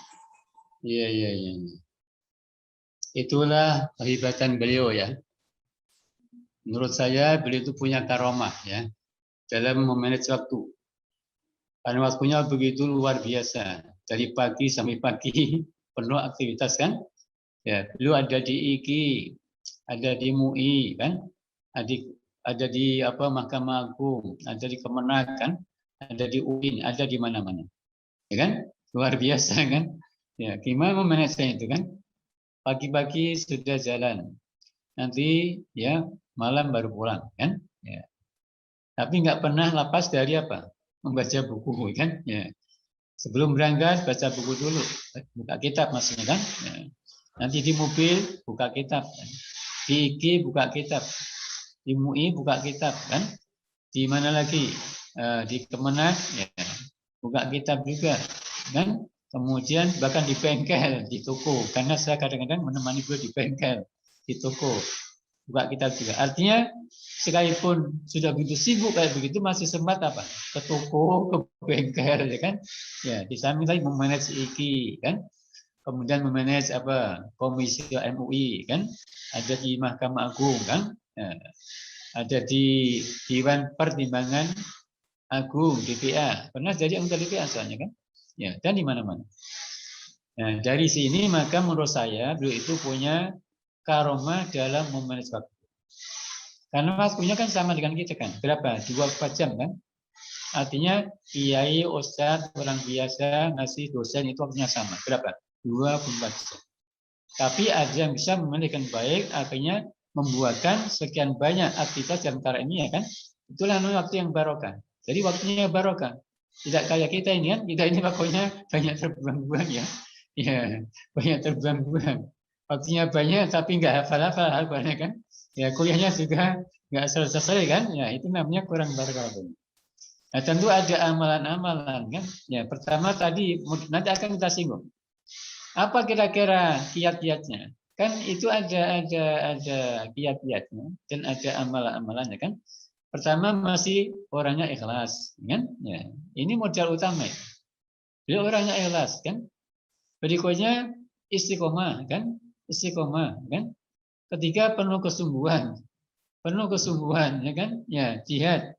Iya. Itulah kehebatan beliau ya. Menurut saya beliau itu punya karomah ya dalam memanage waktu. Karena waktunya begitu luar biasa. Dari pagi sampai pagi penuh aktivitas kan. Ya, beliau ada di IKI, ada di MUI kan, ada di Mahkamah Agung, ada di Kemenak kan, ada di UIN, ada di mana-mana. Ya kan? luar biasa kan? Ya, gimana memanage itu kan? Pagi-pagi sudah jalan, nanti ya malam baru pulang kan? Ya. Tapi nggak pernah lepas dari apa? Membaca buku kan? Ya. Sebelum berangkat baca buku dulu, buka kitab maksudnya kan? Ya. Nanti di mobil buka kitab, kan? Di IG buka kitab, di MUI buka kitab kan? Di mana lagi? Di Kemenak ya, buka kitab juga kan? Kemudian bahkan di bengkel, di toko, karena saya kadang-kadang menemani beliau di bengkel, di toko, buka kitab juga. Artinya sekalipun sudah begitu sibuk kayak begitu masih sempat apa? Ke toko, ke bengkel, ya kan? Ya, di samping tadi memanage IG kan? Kemudian memanage apa? Komisi MUI kan? Ada di Mahkamah Agung kan? Ya, ada di Dewan Pertimbangan Agung DPA. Pernah jadi anggota DPA soalnya kan? Ya, dan di mana-mana. Nah, dari sini maka menurut saya beliau itu punya karomah dalam memanage waktu. Karena waktunya kan sama dengan kita kan. Berapa? 24 jam kan? Artinya kiai, ustadz, orang biasa, ngasih dosen itu waktunya sama. Berapa? 24 jam. Tapi ada yang bisa memanage dengan baik, akhirnya membuatkan sekian banyak aktivitas di antara ini ya kan. Itulah namanya waktu yang barokah. Jadi waktunya barokah. Tidak kayak kita ini kan, kita ini pokoknya banyak terbuang-buang ya. Ya, banyak terbuang-buang. Waktunya banyak tapi nggak hafal-hafal hafalannya kan. Ya, kuliahnya juga nggak selesai kan. Ya, itu namanya kurang barokah. Nah, tentu ada amalan-amalan kan. Ya, pertama tadi nanti akan kita singgung. Apa kira-kira kiat-kiatnya? Kan itu ada kiat-kiatnya dan ada amalan-amalannya kan. Pertama masih orangnya ikhlas, kan? Ya, ini modal utama. Dia orangnya ikhlas, kan? Berikutnya istiqomah, kan? Istiqomah, kan? Ketiga penuh kesungguhan, ya kan? Ya, jihad,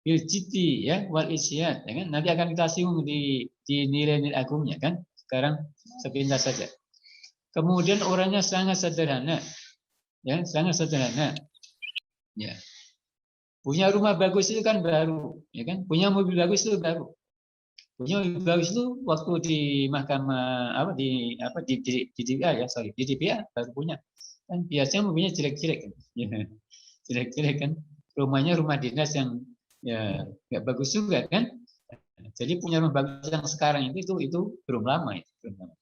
bil jiddi, ya, wal isyad, ya kan? Nanti akan kita singgung di nilai-nilai agungnya, kan? Sekarang sepintas saja. Kemudian orangnya sangat sederhana, ya, sangat sederhana, ya. Punya rumah bagus itu kan baru, ya kan? Punya mobil bagus itu baru. Punya mobil bagus itu waktu di mahkamah di DPA ya, sorry, di DPA baru punya. Kan biasanya mobilnya jelek-jelek kan. Ya, jelek-jelek kan. Rumahnya rumah dinas yang ya nggak bagus juga kan. Jadi punya rumah bagus yang sekarang itu belum lama itu, belum lama.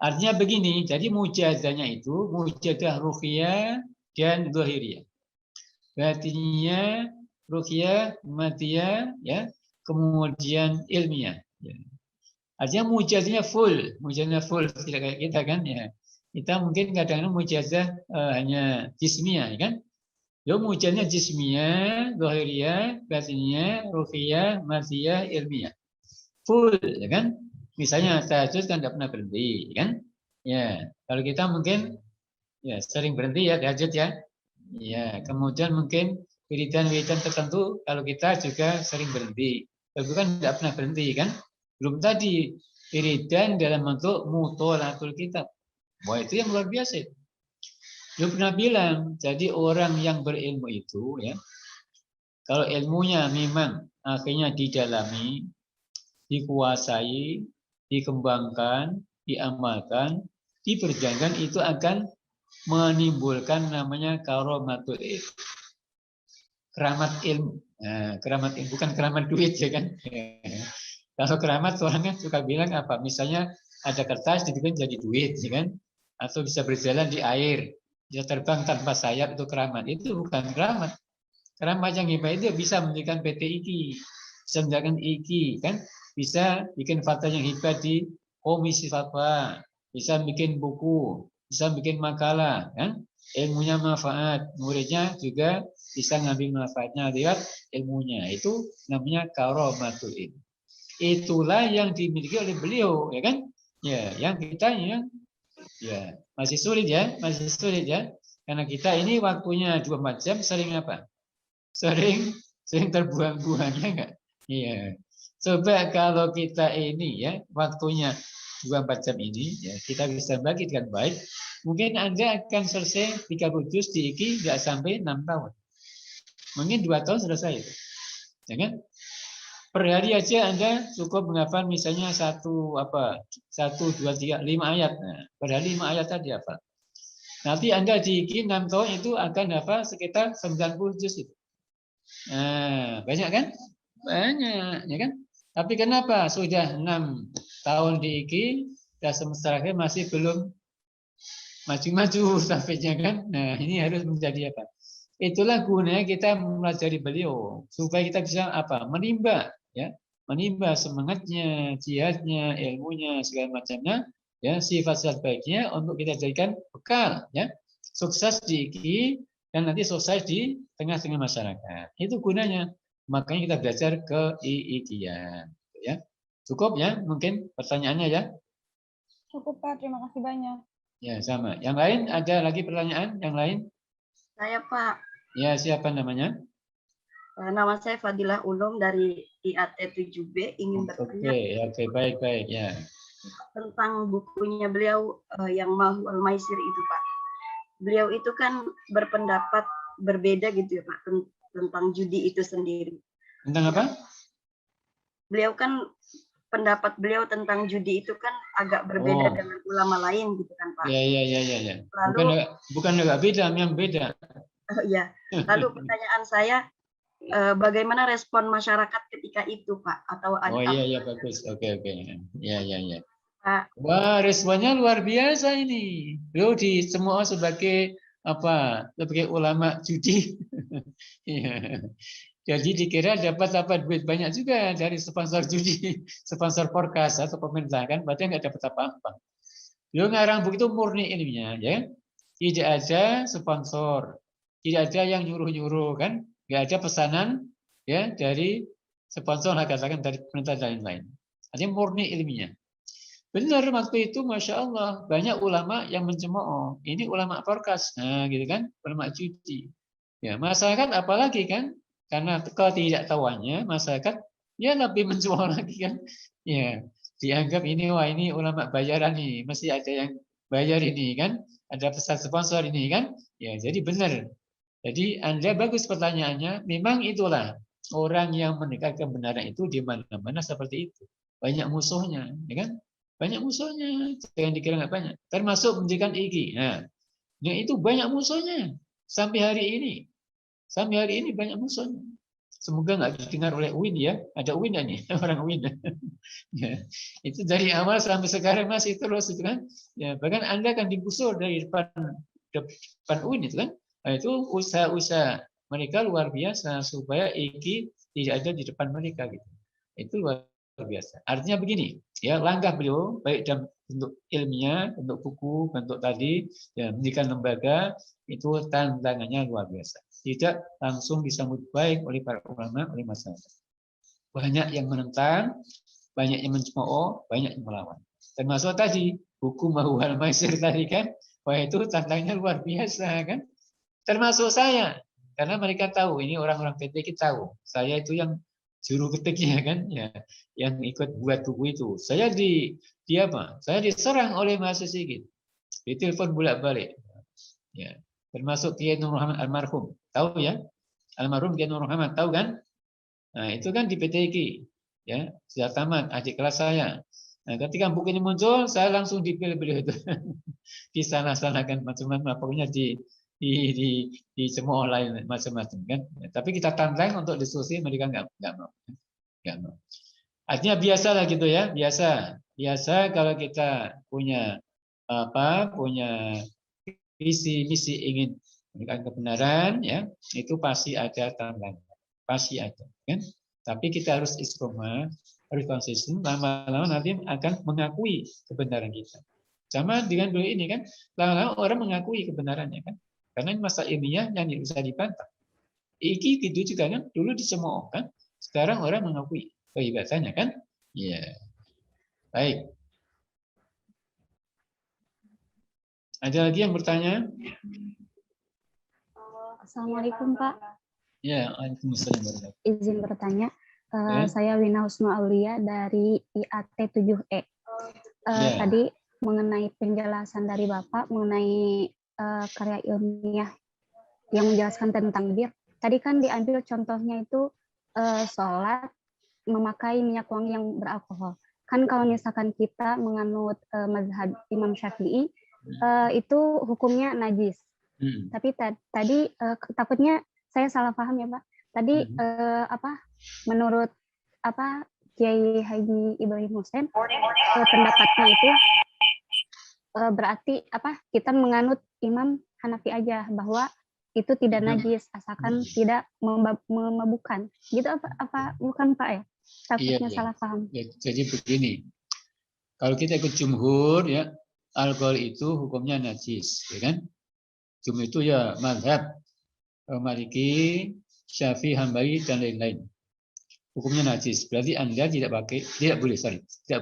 Artinya begini, jadi mujazahnya itu mujadah ruhiyah dan zahiriyah. Batinnya, ruqyah, matiyah, ya, kemudian ilmiah. Ya. Artinya mujazahnya full, tidak kayak kita kan ya. Kita mungkin kadang-kadang mujazah hanya jismiyah, ya kan? Yo mujazahnya jismiyah, zahiriyah, batiniyah, ruqyah, matiyah, ilmiah. Full, ya kan? Misalnya tahajud kan tidak pernah berhenti, kan? Ya, kalau kita mungkin ya sering berhenti ya tahajud ya. Ya, kemudian mungkin wiridan-wiridan tertentu kalau kita juga sering berhenti. Tapi kan tidak pernah berhenti kan? Belum tadi wiridan dalam bentuk mutolatul kitab. Wah itu yang luar biasa. Lu pernah bilang, jadi orang yang berilmu itu ya, kalau ilmunya memang akhirnya didalami, dikuasai, dikembangkan, diamalkan, diperjuangkan itu akan menimbulkan namanya karomatul ilm. Keramat ilmu. Nah, keramat ilmu bukan keramat duit ya kan. Kalau keramat orangnya suka bilang apa? Misalnya ada kertas dibikin jadi duit ya kan. Atau bisa berjalan di air, bisa terbang tanpa sayap itu keramat. Itu bukan keramat. Keramat yang hebat itu bisa mendirikan PT IKI, bisa mendirikan IKI kan, bisa bikin fatwa yang hebat di komisi fatwa, bisa bikin buku, bisa bikin makalah, kan? Ilmunya manfaat, muridnya juga bisa ngambil manfaatnya lewat ilmunya. Itu namanya karomatul ilm. Itulah yang dimiliki oleh beliau, ya kan? Ya, yang kita yang ya masih sulit ya, karena kita ini waktunya 24 jam sering apa? Sering terbuang-buangnya enggak? Iya. Coba kalau kita ini ya waktunya 24 jam ini ya kita bisa bagi dengan baik, mungkin Anda akan selesai 30 juz di IKI nggak sampai 6 tahun. Mungkin 2 tahun selesai itu. Ya kan? Per hari aja Anda cukup menghafal misalnya 1, 2, 3, 5 ayat. Nah, per hari 5 ayat tadi apa? Nanti Anda di 6 tahun itu akan hafal sekitar 90 juz itu. Nah, banyak kan? Banyak, ya kan? Tapi kenapa sudah 6 tahun di IKI, dan semester akhir masih belum maju-maju sampainya kan? Nah, ini harus menjadi apa? Itulah gunanya kita mempelajari beliau supaya kita bisa apa? Menimba, ya, menimba semangatnya, jihadnya, ilmunya, segala macamnya, ya, sifat-sifat baiknya untuk kita jadikan bekal, ya, sukses di IKI dan nanti sukses di tengah-tengah masyarakat. Itu gunanya. Makanya kita belajar ke IIKIan, ya. Cukup ya, mungkin pertanyaannya ya. Cukup Pak, terima kasih banyak. Ya, sama. Yang lain ada lagi pertanyaan? Yang lain? Saya Pak, Ya, siapa namanya? nama saya Fadilah Ulum dari IAT 7B, ingin bertanya Oke, baik, ya. tentang bukunya beliau yang Mahwal Maisir itu Pak. Beliau itu kan berpendapat berbeda gitu ya Pak tentang judi itu sendiri. Tentang apa? Beliau kan pendapat beliau tentang judi itu kan agak berbeda dengan ulama lain gitu kan Pak. Ya. Lalu Bukan agak beda, memang beda. Ya. Lalu pertanyaan saya, bagaimana respon masyarakat ketika itu, Pak? Atau ada? Iya, bagus. Oke. Ya. Pak. Wah, responnya luar biasa ini. Beliau dicemooh sebagai apa? Sebagai ulama judi. Iya. Jadi dikira dapat duit banyak juga dari sponsor judi, sponsor forecast atau pemerintah kan, padahal nggak dapat apa-apa. Beliau ngarang buku itu murni ilmiah, ya. Tidak ada sponsor, tidak ada yang nyuruh-nyuruh kan, nggak ada pesanan ya dari sponsor, katakan dari pemerintah dan lain-lain. Artinya murni ilmiah. Benar waktu itu, masya Allah, banyak ulama yang mencemooh. Ini ulama forecast, nah gitu kan, ulama judi. Ya masyarakat apalagi kan, karena ketidaktahuannya masyarakat ya lebih mencemooh lagi kan, ya dianggap ini ulama bayaran nih, mesti ada yang bayar ini kan, ada pesan sponsor ini kan, ya jadi benar. Jadi Anda bagus pertanyaannya, memang itulah orang yang mendekat kebenaran itu di mana-mana seperti itu, banyak musuhnya, ya kan? Banyak musuhnya, jangan dikira nggak banyak. Termasuk menjadikan IKI. Nah, itu banyak musuhnya sampai hari ini. Sampai hari ini banyak musuhnya. Semoga nggak didengar oleh UIN ya. Ada UIN nih, orang UIN. Ya, itu dari awal sampai sekarang masih terus itu kan. Ya, bahkan Anda kan digusur dari depan UIN itu kan. Nah, itu usaha-usaha mereka luar biasa supaya IKI tidak ada di depan mereka gitu. Itu luar biasa. Artinya begini, ya langkah beliau baik dalam bentuk ilmiah, bentuk buku, bentuk tadi, ya mendirikan lembaga, itu tantangannya luar biasa. Tidak langsung disambut baik oleh para ulama, oleh masyarakat. Banyak yang menentang, banyak yang mencemooh, banyak yang melawan. Termasuk tadi buku Mahwal Maisir tadi kan, wah itu tantangannya luar biasa kan. Termasuk saya, karena mereka tahu ini orang-orang PT kita tahu. Saya itu yang juru ketiknya kan, ya, yang ikut buat buku itu. Saya saya diserang oleh mahasiswa Sigit. Ditelepon bolak-balik. Ya, termasuk Kiai Nur Muhammad almarhum. Tahu ya? Almarhum Kiai Nur Muhammad, tahu kan? Nah, itu kan di PTIK. Ya, sudah tamat adik kelas saya. Nah, ketika buku ini muncul, saya langsung dipilih beliau itu. Disalah-salahkan macam-macam, pokoknya di semua lain macam-macam kan. Ya, tapi kita tantang untuk diskusi, mereka nggak mau. Artinya biasalah gitu ya, biasa kalau kita punya punya visi misi ingin memberikan kebenaran, ya itu pasti ada tantangan, pasti ada kan. Tapi kita harus istiqomah, harus konsisten, lama-lama nanti akan mengakui kebenaran kita. Sama dengan beliau ini kan, lama-lama orang mengakui kebenarannya kan, karena ini masa ilmiah yang bisa dibantah. Iki gitu juga kan, dulu disemua kan, sekarang orang mengakui kehebatannya kan. Iya. Baik. Ada lagi yang bertanya? Assalamualaikum Pak. Ya, Waalaikumsalam. Izin bertanya. Saya Wina Husnu Aulia dari IAT 7E. Tadi mengenai penjelasan dari Bapak mengenai karya ilmiah yang menjelaskan tentang bir. Tadi kan diambil contohnya itu sholat, memakai minyak wangi yang beralkohol. Kan kalau misalkan kita menganut mazhab Imam Syafi'i, itu hukumnya najis. Tapi tadi takutnya saya salah paham ya Pak. Tadi menurut Kiai Haji Ibrahim Hussein, pendapatnya itu berarti kita menganut Imam Hanafi aja, bahwa itu tidak najis asalkan tidak memabukkan. Gitu apa bukan Pak ya? Takutnya salah paham. Ya, jadi begini, kalau kita ikut jumhur ya, alkohol itu hukumnya najis, ya kan? Jumhur itu ya mazhab Maliki, Syafi'i, Hambali dan lain-lain. Hukumnya najis. Berarti Anda tidak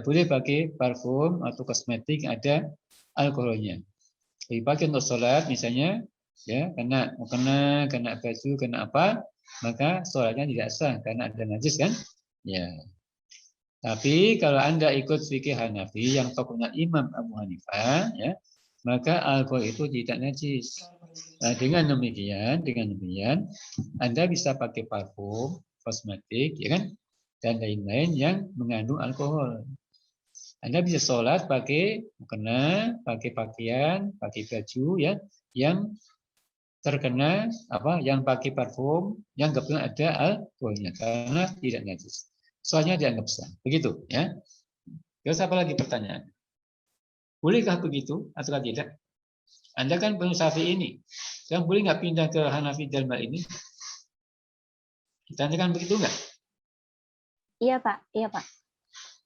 boleh pakai parfum atau kosmetik yang ada alkoholnya. Dipakai untuk sholat misalnya, ya kena baju, kena apa, maka sholatnya tidak sah karena ada najis kan? Ya. Tapi kalau Anda ikut fikih Hanafi yang tokohnya Imam Abu Hanifah, ya, maka alkohol itu tidak najis. Nah, dengan demikian, Anda bisa pakai parfum, kosmetik, ya kan, dan lain-lain yang mengandung alkohol. Anda bisa sholat pakai mukena, pakai pakaian, pakai baju, ya, yang terkena yang pakai parfum yang kebetulan ada alkoholnya karena tidak najis. Soalnya dianggap sah. Begitu, ya. Terus apa lagi pertanyaan? Bolehkah begitu atau tidak? Anda kan pengikut Syafi'i ini. Sekarang boleh nggak pindah ke Hanafi dalam hal ini? Ditanyakan begitu nggak? Iya Pak.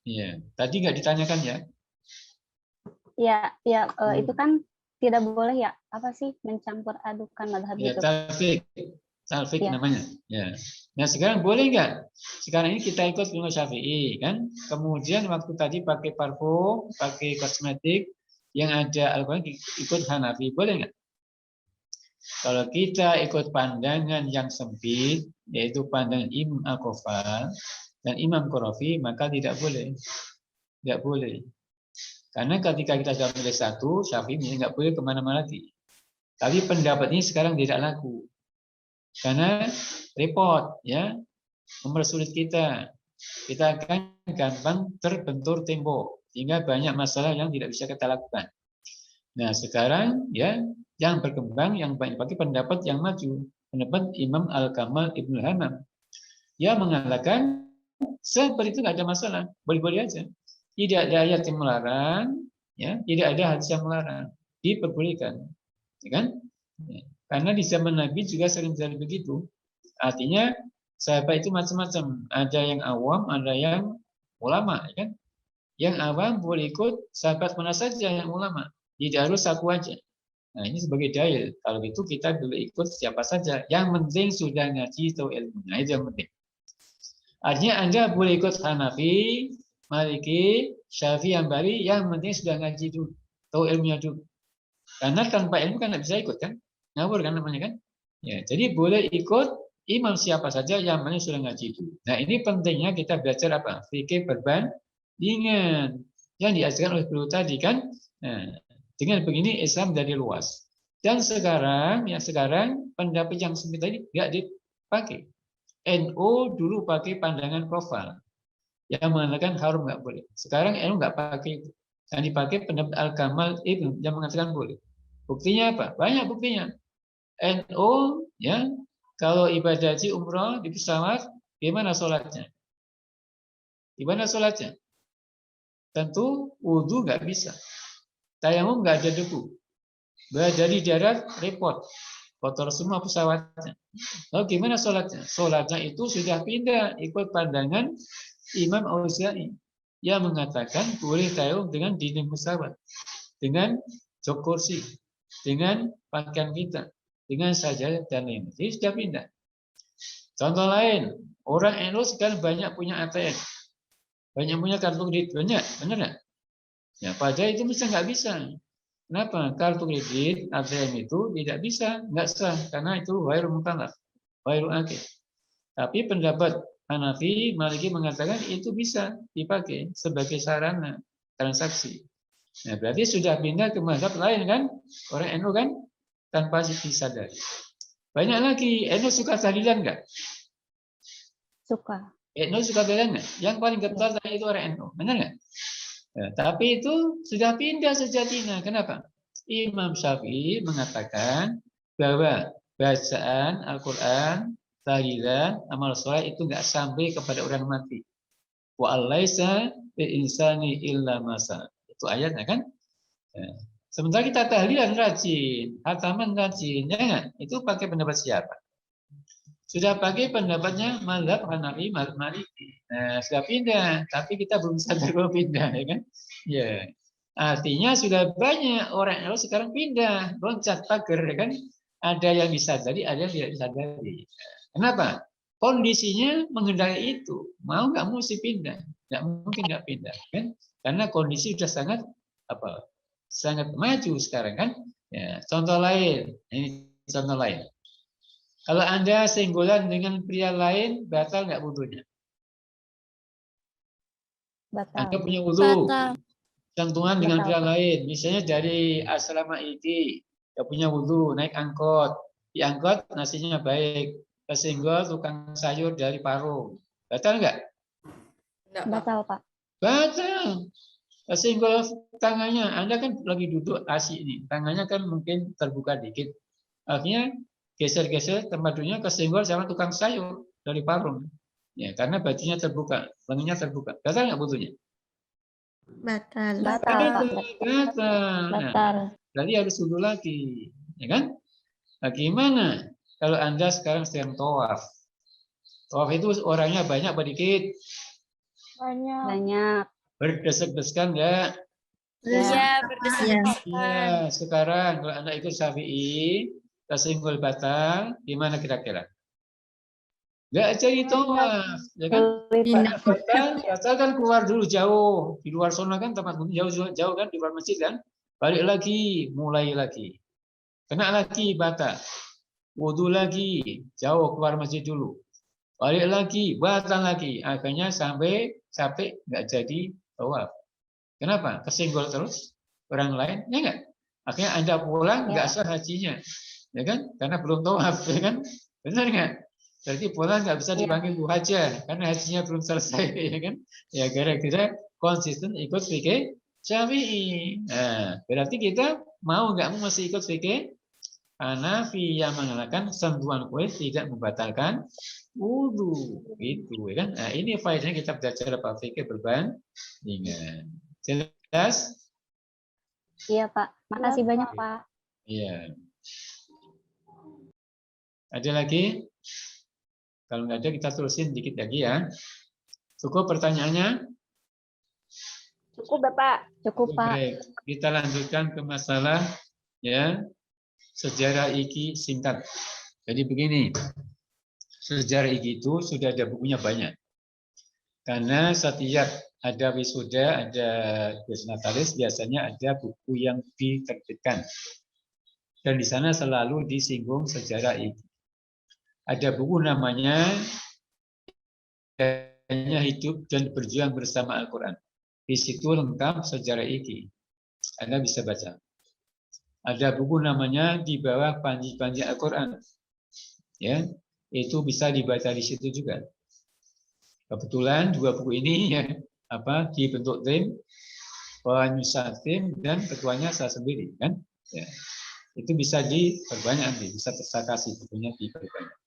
Iya. Tadi nggak ditanyakan ya? Iya. Itu kan tidak boleh ya, mencampur adukan mazhab Ya, gitu. Talfik Ya. namanya. Ya. Nah sekarang boleh nggak? Sekarang ini kita ikut pengikut Syafi'i kan? Kemudian waktu tadi pakai parfum, pakai kosmetik yang ada alkohol ikut Hanafi, boleh nggak? Kalau kita ikut pandangan yang sempit, yaitu pandangan Imam Al-Qafal dan Imam Qarafi, maka tidak boleh. Tidak boleh. Karena ketika kita sudah milih satu, Syafi'i nggak boleh kemana-mana lagi. Tapi pendapat ini sekarang tidak laku. Karena repot, ya, mempersulit kita. Kita akan gampang terbentur tembok, sehingga banyak masalah yang tidak bisa kita lakukan. Nah sekarang, ya, yang berkembang, yang banyak pakai pendapat yang maju, pendapat Imam Al-Kamal Ibnu Hamam. Dia mengatakan seperti itu nggak ada masalah, boleh-boleh aja. Tidak ada ayat yang melarang, ya, tidak ada hadis yang melarang, diperbolehkan, ya kan? Ya. Karena di zaman Nabi juga sering terjadi begitu. Artinya sahabat itu macam-macam. Ada yang awam, ada yang ulama, ya kan? Yang awam boleh ikut sahabat mana saja yang ulama. Tidak harus aku aja. Nah ini sebagai dalil. Kalau gitu kita boleh ikut siapa saja. Yang penting sudah ngaji atau ilmunya. Itu yang penting. Artinya Anda boleh ikut Hanafi, Maliki, Syafi'i, Hambali. Yang penting sudah ngaji dulu. Tahu ilmunya dulu. Karena tanpa ilmu kan tidak bisa ikut kan. Ngawur kan namanya kan. Ya, jadi boleh ikut imam siapa saja yang mana sudah ngaji dulu. Nah ini pentingnya kita belajar apa? Fikih perbandingan. Yang diajarkan oleh guru tadi kan. Nah, dengan begini Islam jadi luas. Dan sekarang pendapat yang sempit tadi nggak dipakai. NU dulu pakai pandangan profil yang mengatakan haram nggak boleh. Sekarang NU nggak pakai itu. Yang dipakai pendapat Al-Kamal Ibnu yang mengatakan boleh. Buktinya apa? Banyak buktinya. NU ya kalau ibadah haji umroh di pesawat gimana sholatnya? Gimana sholatnya? Tentu wudhu nggak bisa. Tayamum nggak ada debu. Berada di darat repot. Kotor semua pesawatnya. Lalu gimana sholatnya? Sholatnya itu sudah pindah ikut pandangan Imam Auza'i yang mengatakan boleh tayamum dengan dinding pesawat, dengan jok kursi, dengan pakaian kita, dengan sajadah dan lain. Jadi sudah pindah. Contoh lain, orang NU sekarang banyak punya ATM, banyak punya kartu kredit, banyak, benar nggak? Ya, padahal itu bisa nggak bisa. Kenapa? Kartu kredit ATM itu tidak bisa, nggak sah, karena itu ghairul mukallaf, ghairul aqil. Tapi pendapat Hanafi, Maliki mengatakan itu bisa dipakai sebagai sarana transaksi. Nah, berarti sudah pindah ke mazhab lain kan? Orang NU kan tanpa disadari. Banyak lagi. NU suka tahlilan nggak? Suka. NU suka beda nggak? Yang paling getol tadi itu orang NU, benar nggak? Ya, tapi itu sudah pindah sejatinya. Kenapa? Imam Syafi'i mengatakan bahwa bacaan Al-Quran, tahlilan, amal soleh itu nggak sampai kepada orang mati. Wa alaisa bil insani illa masa. Itu ayatnya kan? Ya. Sementara kita tahlilan rajin, hataman rajin, ya nggak? Itu pakai pendapat siapa? Sudah pakai pendapatnya mazhab Hanafi, Maliki. Nah, sudah pindah, tapi kita belum sadar kalau pindah, ya kan? Ya, artinya sudah banyak orang yang sekarang pindah, loncat pagar, ya kan? Ada yang disadari, ada yang tidak disadari. Kenapa? Kondisinya mengendali itu. Mau nggak mesti pindah, nggak mungkin nggak pindah, kan? Karena kondisi sudah sangat maju sekarang, kan? Ya, contoh lain, ini contoh lain. Kalau Anda senggolan dengan pria lain, batal nggak wudunya? Batal. Anda punya wudu, Batal. sentuhan dengan pria Batal. lain. Misalnya dari asrama IT, dia punya wudu, naik angkot. Di angkot nasinya baik, kesenggol tukang sayur dari Parung. Batal nggak? Batal, Pak. Batal. Kesenggol tangannya, Anda kan lagi duduk asik nih, tangannya kan mungkin terbuka dikit. Akhirnya geser-geser tempat duduknya kesenggol sama tukang sayur dari Parung. Ya, karena bajunya terbuka, lengannya terbuka. Batal nggak wudunya? Batal. Batal, Pak. Batal. Nah, Batal. berarti harus wudu lagi, ya kan? Bagaimana kalau Anda sekarang sedang tawaf? Tawaf itu orangnya banyak apa dikit? Banyak. Banyak. Berdesek-desekan nggak? Iya, berdasarkan. Ya, sekarang kalau Anda ikut Syafi'i, kesenggol batal, gimana kira-kira? Nggak jadi tawaf, ya kan? Lipat. Batal kan keluar dulu jauh. Di luar sana kan tempat jauh kan, di luar masjid kan. Balik lagi, mulai lagi. Kena lagi batal. Wudu lagi, jauh keluar masjid dulu. Balik lagi, batal lagi. Akhirnya sampai capek nggak jadi tawaf. Kenapa? Kesenggol terus orang lain, ya nggak? Akhirnya Anda pulang nggak sah hajinya, ya kan? Karena belum tawaf, ya kan? Benar nggak? Berarti pulang nggak bisa dipanggil Bu Haja karena hajinya belum selesai, ya kan? Ya gara-gara konsisten ikut fikih Syafi'i. Nah, berarti kita mau nggak mau masih ikut fikih Hanafi yang mengatakan sentuhan kulit tidak membatalkan wudu, itu, ya kan? Nah, ini faedahnya kita belajar apa fikih berbandingan. Jelas? Iya, Pak. Makasih banyak, Pak. Iya. Ada lagi? Kalau nggak ada kita terusin dikit lagi ya. Cukup pertanyaannya? Cukup, Bapak. Cukup, Pak. Baik. Kita lanjutkan ke masalah ya sejarah iki singkat. Jadi begini, sejarah iki itu sudah ada bukunya banyak. Karena setiap ada wisuda, ada natalis, biasanya ada buku yang diterbitkan. Dan di sana selalu disinggung sejarah iki. Ada buku namanya Hanya Hidup dan Berjuang Bersama Al-Quran. Di situ lengkap sejarah iki. Anda bisa baca. Ada buku namanya Di Bawah Panji-Panji Al-Quran. Ya, itu bisa dibaca di situ juga. Kebetulan dua buku ini ya dibentuk tim, penyusun tim dan ketuanya saya sendiri kan. Ya. Itu bisa diperbanyak nanti, bisa saya kasih bukunya diperbanyak.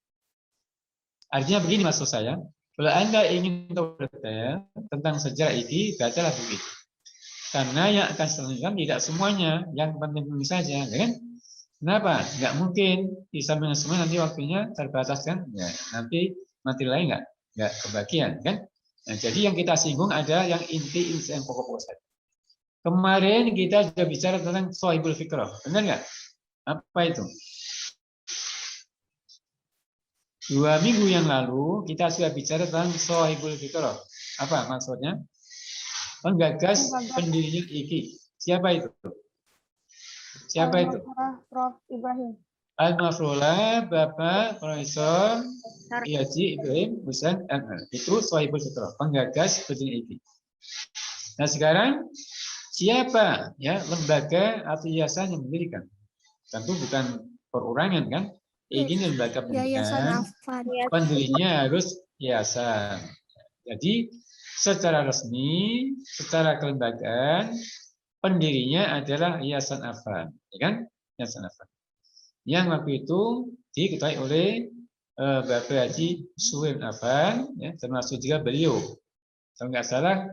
Artinya begini maksud saya, kalau Anda ingin tahu detail tentang sejarah ini, bacalah buku itu. Karena yang akan selengkap tidak semuanya, yang penting saja, ya kan? Kenapa? Nggak mungkin di samping semua nanti waktunya terbatas kan? Ya, nanti materi lain nggak kebagian kan? Nah, jadi yang kita singgung ada yang inti yang pokok-pokok saja. Kemarin kita sudah bicara tentang Shahihul Fiqh, benar nggak? Apa itu? 2 minggu yang lalu kita sudah bicara tentang Shahihul Fiqh. Apa maksudnya? Penggagas pendirinya IKI. Siapa itu? Siapa itu? Prof. Ibrahim. Al-Mafrulah, Bapak Profesor Yaji Ibrahim Husain ML. Itu Shahihul Fiqh, penggagas pendirinya IKI. Nah sekarang siapa ya lembaga atau yayasan yang mendirikan? Tentu bukan perorangan kan? Ini lembaga pendidikan, pendirinya harus yayasan. Jadi secara resmi, secara kelembagaan, pendirinya adalah Yayasan Afan, ya kan? Yayasan Afan. Yang waktu itu diketuai oleh Bapak Haji Suhil Afan, ya, termasuk juga beliau. Kalau nggak salah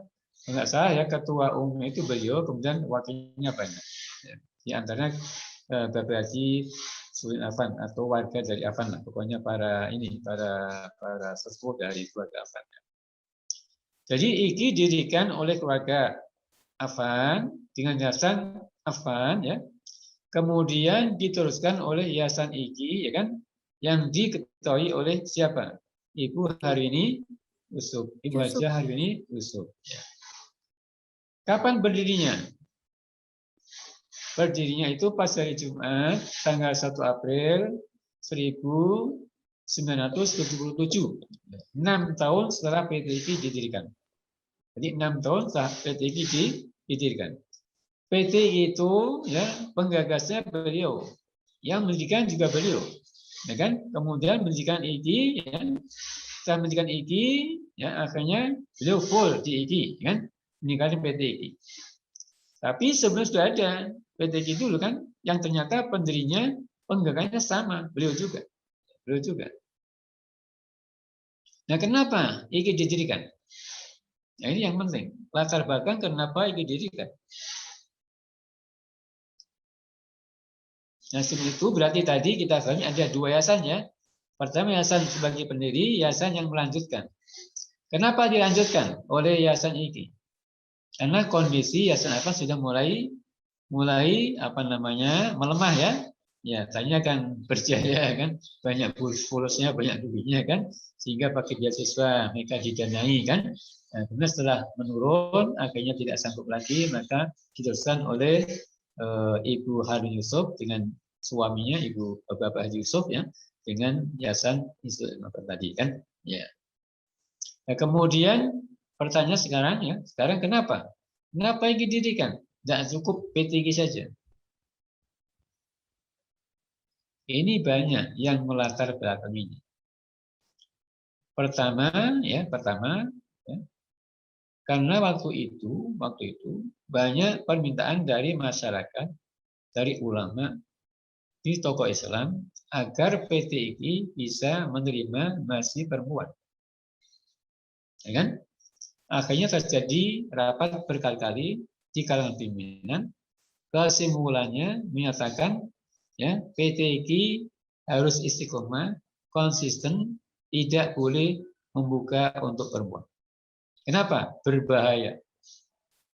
ya ketua umum itu beliau, kemudian wakilnya banyak. Ya. Di antaranya Bapak Haji Suhil Afan atau warga dari Afan, lah. Pokoknya para sesepuh dari keluarga Afan. Jadi IKI didirikan oleh keluarga Afan dengan yayasan Afan, ya. Kemudian diteruskan oleh Yayasan IKI, ya kan, yang diketuai oleh siapa? Ibu Harwini Yusuf. Ibu Hajah Harwini Yusuf. Ya. Kapan berdirinya? Berdirinya itu pas hari Jumat, tanggal 1 April 1977. 6 tahun setelah PT IKI didirikan. Jadi 6 tahun setelah PT IKI didirikan. PT itu ya penggagasnya beliau, yang mendirikan juga beliau, ya kan? Kemudian mendirikan IKI, ya. Setelah mendirikan IKI, ya akhirnya beliau full di IKI, ya kan? Mendirikan PT IKI. Tapi sebelum sudah ada PT IKI dulu kan, yang ternyata pendirinya, penggagasnya sama, beliau juga. Nah, kenapa IKI didirikan? Nah, ini yang penting. Latar belakang kenapa IKI didirikan. Nah, sebelum itu berarti tadi kita katakan ada dua yayasan, ya. Pertama yayasan sebagai pendiri, yayasan yang melanjutkan. Kenapa dilanjutkan oleh Yayasan IKI? Karena kondisi Yayasan Afan sudah mulai melemah, ya. Ya, tadinya kan berjaya kan, banyak fulusnya, banyak duitnya kan, sehingga pakai beasiswa mereka didanai kan. Nah, kemudian setelah menurun, akhirnya tidak sanggup lagi, maka diteruskan oleh Ibu Harwini Yusuf dengan suaminya Ibu Bapak Haji Yusuf, ya, dengan Yayasan Institut Afan tadi kan, ya. Nah, kemudian pertanyaan sekarang, ya, sekarang kenapa IKI didirikan? Tidak cukup PT IKI saja. Ini banyak yang melatar belakanginya. Pertama, ya, karena waktu itu banyak permintaan dari masyarakat, dari ulama, di tokoh Islam agar PT IKI bisa menerima mahasiswa perempuan. Ya kan? Akhirnya terjadi rapat berkali-kali di kalangan pimpinan. Kesimpulannya menyatakan, ya, PT IKI harus istiqomah, konsisten, tidak boleh membuka untuk perempuan. Kenapa? Berbahaya.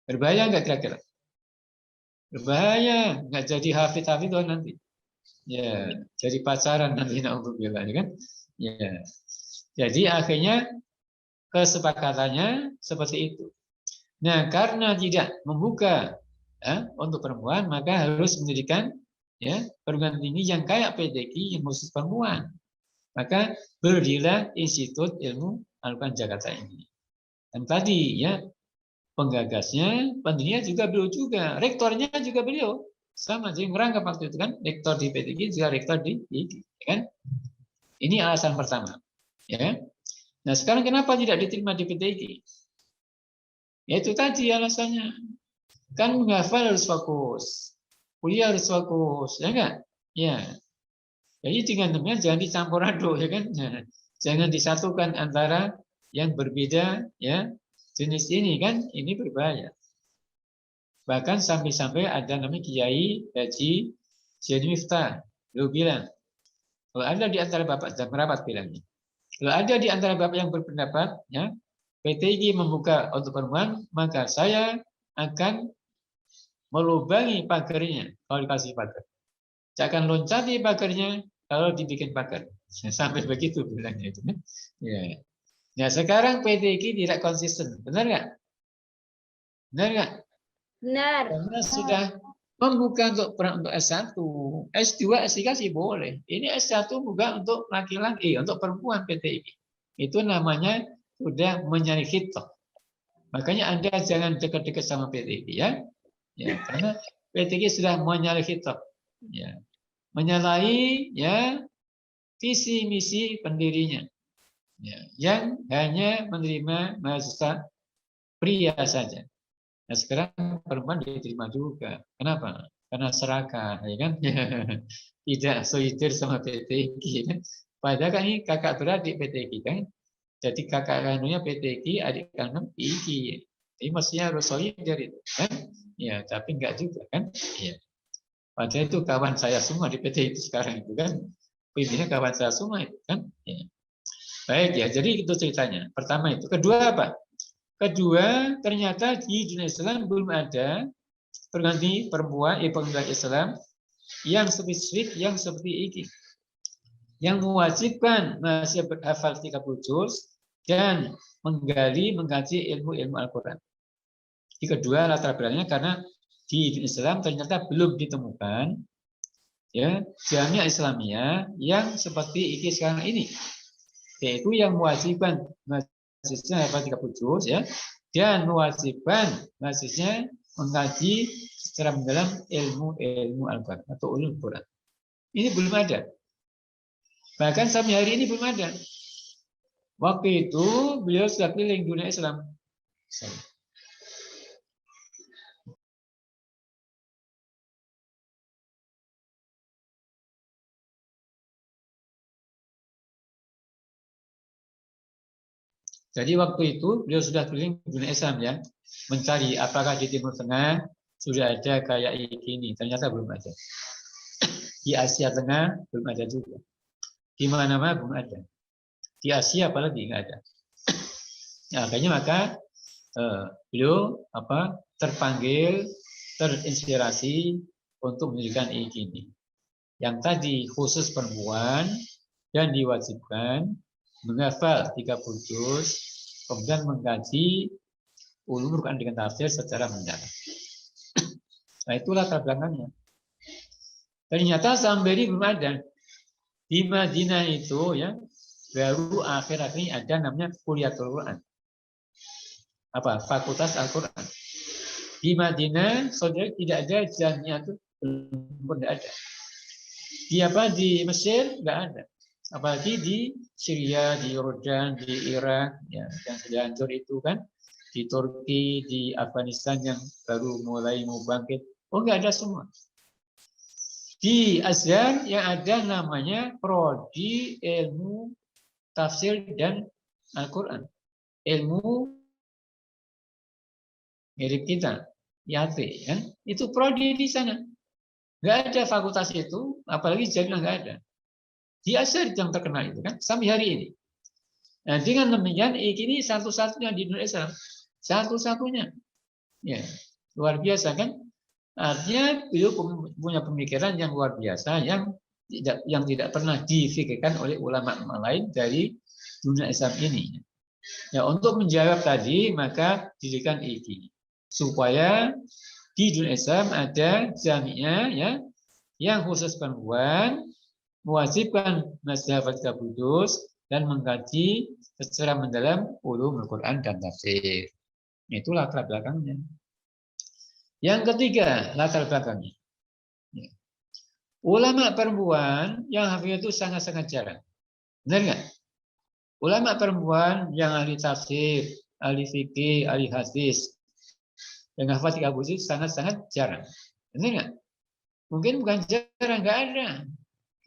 Berbahaya nggak kira-kira? Berbahaya, nggak jadi hafid nanti. Ya, jadi pacaran nanti na'udzubillah, kan? Ya. Jadi akhirnya kesepakatannya seperti itu. Nah, karena tidak membuka, ya, untuk perempuan, maka harus mendirikan, ya, perguruan tinggi yang kayak PTQ yang khusus perempuan. Maka berdirilah Institut Ilmu Al-Quran Jakarta ini. Dan tadi, ya, penggagasnya, pendirinya juga beliau juga, rektornya juga beliau. Sama, jadi merangkap waktu itu kan, rektor di PTQ juga rektor di IKI, kan? Ini alasan pertama, ya. Nah, sekarang kenapa tidak diterima di PTQ? Ya itu tadi alasannya. Kan menghafal harus fokus, kuliah harus fokus, ya enggak? Ya. Jadi dengan demikian jangan dicampur aduk, ya kan? Jangan disatukan antara yang berbeda, ya, jenis ini kan, ini berbahaya. Bahkan sampai-sampai ada namanya Kiai Haji Syed Miftah, beliau bilang, kalau ada di antara bapak dan merapat bilangnya, kalau ada di antara bapak yang berpendapat, ya, PTIG membuka untuk perempuan, maka saya akan melubangi pagarnya kalau dikasih pagar. Saya akan loncati pagarnya kalau dibikin pagar. Sampai begitu bilangnya itu. Ya. Nah, sekarang PTIG tidak konsisten, benar nggak? Benar nggak? Benar. Karena sudah membuka untuk S1, S2, S3 sih boleh. Ini S1 buka untuk laki-laki, untuk perempuan PTIG. Itu namanya sudah menyalahi kitab. Makanya Anda jangan dekat-dekat sama PTIG, ya. Ya, karena PTIG sudah menyalahi kitab. Ya. Menyalahi, ya, visi misi pendirinya. ya, yang hanya menerima mahasiswa pria saja. Nah sekarang perempuan diterima juga. Kenapa? Karena serakah, ya kan? Tidak solidar sama PTQ, kan? Padahal kan ini kakak beradik PTQ, kan? Jadi kakak kandungnya PTQ, adik kandung PIQ. Jadi mestinya harus solidar itu, kan? Ya, tapi enggak juga, kan? Ya. Padahal itu kawan saya semua di PT itu sekarang itu, kan? Pimpinnya kawan saya semua itu, kan? Ya. Baik ya, jadi itu ceritanya. Pertama itu. Kedua apa? Kedua, ternyata di dunia Islam belum ada pengganti perempuan, pengganti Islam yang spesifik, yang seperti ini. Yang mewajibkan masih berhafal 30 juz dan mengkaji ilmu-ilmu Al-Quran. Di kedua latar belakangnya karena di dunia Islam ternyata belum ditemukan ya jamiah Islamiyah yang seperti ini sekarang ini, yaitu yang mewajibkan mahasiswa hafal 30 juz ya, dan mewajibkan mahasiswa mengkaji secara mendalam ilmu Al-Quran atau ulumul Quran. Ini belum ada. Bahkan sampai hari ini belum ada. Waktu itu beliau sudah keliling dunia Islam. Jadi waktu itu beliau sudah keliling dunia Islam ya, mencari apakah di Timur Tengah sudah ada kayak ini. Ternyata belum ada. Di Asia Tengah belum ada juga. Di mana-mana belum ada. Di Asia apalagi nggak ada. Nah, akhirnya maka beliau terpanggil, terinspirasi untuk mendirikan ini. Yang tadi khusus perempuan dan diwajibkan menghafal 30 juz, kemudian mengkaji ulumul Quran dengan tafsir secara mendalam. Nah, itulah latar belakangnya. Ternyata sampai ini belum ada. Di Madinah itu ya baru akhir-akhir ini ada namanya Kuliatul Quran. Fakultas Al-Quran. Di Madinah saudara tidak ada jamiah itu belum ada. Di Mesir nggak ada. Apalagi di Syria, di Yordan, di Irak, ya, yang sudah hancur itu kan, di Turki, di Afghanistan yang baru mulai mau bangkit, nggak ada semua. Di Azhar yang ada namanya Prodi Ilmu Tafsir dan Al-Quran, ilmu mirip kita, IAT, kan? Itu prodi di sana. Nggak ada fakultas itu, apalagi jamiah nggak ada. Di Azhar yang terkenal itu kan sampai hari ini. Nah, dengan demikian ini satu-satunya di dunia Islam, satu-satunya. Ya, luar biasa kan? Artinya beliau punya pemikiran yang luar biasa yang tidak pernah difikirkan oleh ulama lain dari dunia Islam ini. Ya, untuk menjawab tadi maka dirikan ini supaya di dunia Islam ada jamiah ya yang khusus perempuan, mewajibkan menghafal 30 juz dan mengkaji secara mendalam ulumul Quran dan tafsir. Itu latar belakangnya. Yang ketiga, latar belakangnya. Ulama perempuan yang hafal itu sangat-sangat jarang. Benar nggak? Ulama perempuan yang ahli tafsir, ahli fikih, ahli hadis, yang hafal 30 juz sangat-sangat jarang. Benar nggak? Mungkin bukan jarang, nggak ada.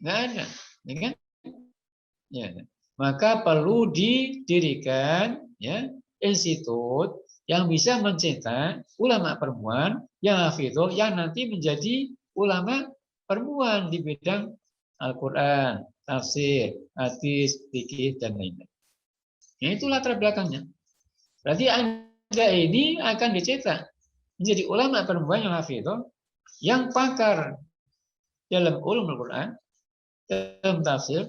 Nggak ada, ya kan? Ya. Maka perlu didirikan ya institut yang bisa mencetak ulama perempuan yang hafidh, yang nanti menjadi ulama perempuan di bidang Al-Quran, tafsir, hadis, fikih dan lain-lain. Ya, itu latar belakangnya. Berarti Anda ini akan dicetak menjadi ulama perempuan yang hafidh, yang pakar dalam ulumul Quran, dalam tafsir,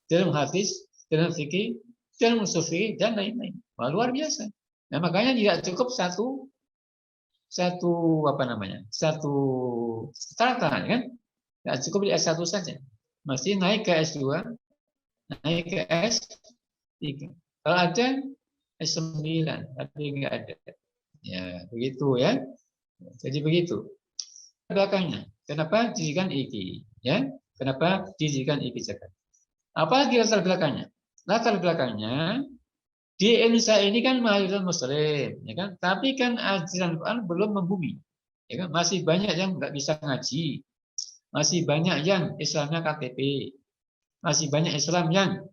dalam hadis, dalam fikih, dalam usul fikih dan lain-lain. Wah, luar biasa. Nah, makanya tidak cukup satu strata kan? Tidak cukup di S1 saja. Mesti naik ke S2, naik ke S3. Kalau ada S9, tapi enggak ada. Ya, begitu ya. Jadi begitu. Belakangnya, kenapa didirikan IKI? Ya, kenapa didirikan IKI Jakarta? Apa lagi latar belakangnya? latar belakangnya di Indonesia ini kan mayoritas Muslim, ya kan? Tapi kan ajaran Quran belum membumi, ya kan? Masih banyak yang nggak bisa ngaji, masih banyak yang Islamnya KTP, masih banyak Islam yang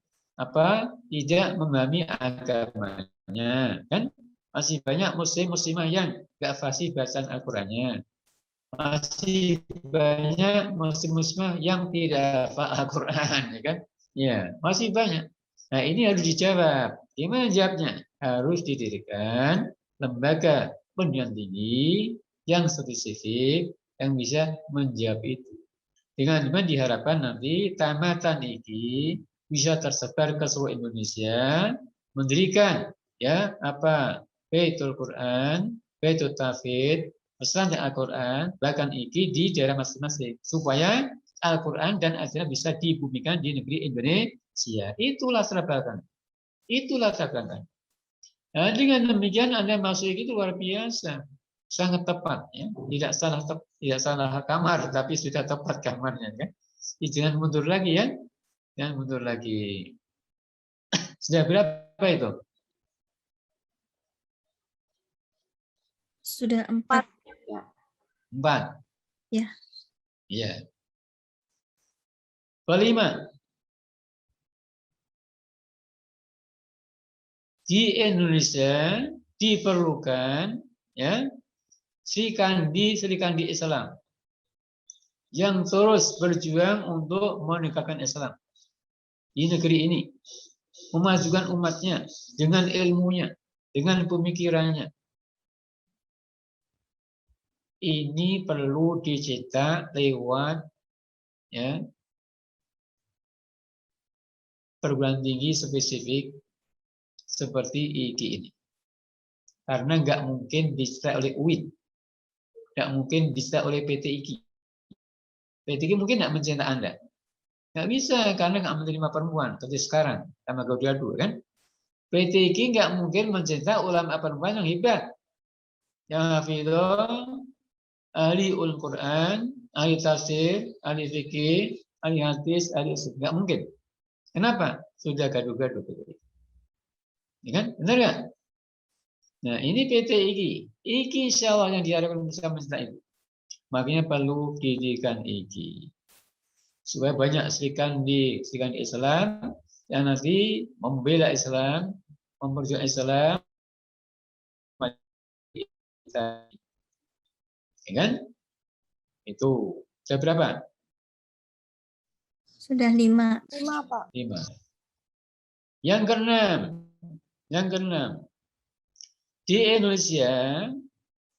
tidak memahami agamanya, kan? Masih banyak muslimah yang nggak fasih bacaan Al-Qur'annya. Masih banyak muslimah yang tidak hafal Al-Qur'an, ya kan? Ya, masih banyak. Nah, ini harus dijawab. Gimana jawabnya? Harus didirikan lembaga pendidikan tinggi yang spesifik yang bisa menjawab itu. Dengan diharapkan nanti tamatan ini bisa tersebar ke seluruh Indonesia, mendirikan Baitul Quran, Baitul Tahfidz, pesantren Al-Quran, bahkan iki di daerah masing-masing supaya Al-Quran dan ajaran bisa dibumikan di negeri Indonesia. Itulah belakang. Itulah belakang. Nah, dengan demikian Anda masuk itu luar biasa, sangat tepat, ya. Tidak salah kamar, tapi sudah tepat kamarnya, kan? Jangan mundur lagi, ya. Jangan mundur lagi. Sudah berapa itu? Sudah 4. 4. Ya. Iya. Kelima. Di Indonesia diperlukan Sri Kandi Islam yang terus berjuang untuk menegakkan Islam di negeri ini, memajukan umatnya dengan ilmunya, dengan pemikirannya. Ini perlu dicetak lewat perguruan tinggi spesifik seperti IKI ini. Karena nggak mungkin dicetak oleh UIN, nggak mungkin dicetak oleh PT IKI. PT IKI mungkin nggak mencetak Anda. Nggak bisa, karena nggak menerima perempuan. Seperti sekarang, sama Gaudiado, kan? PT IKI nggak mungkin mencetak ulama perempuan yang hebat. Yang hafidhah, ahli Al-Quran, ahli tafsir, ahli fikih, ahli hadis, ahli usul. Nggak mungkin. Kenapa? Sudah gaduh-gaduh. Ya kan? Benar nggak? Nah, ini PT IKI. IKI insya Allah yang diharapkan bisa mencetak itu. Makanya perlu didirikan IKI. Supaya banyak Sri Kandi Islam yang nanti membela Islam, memperjuangkan Islam. Ya kan? Itu. Sudah berapa? Sudah 5. 5, Pak. 5. Yang keenam. Di Indonesia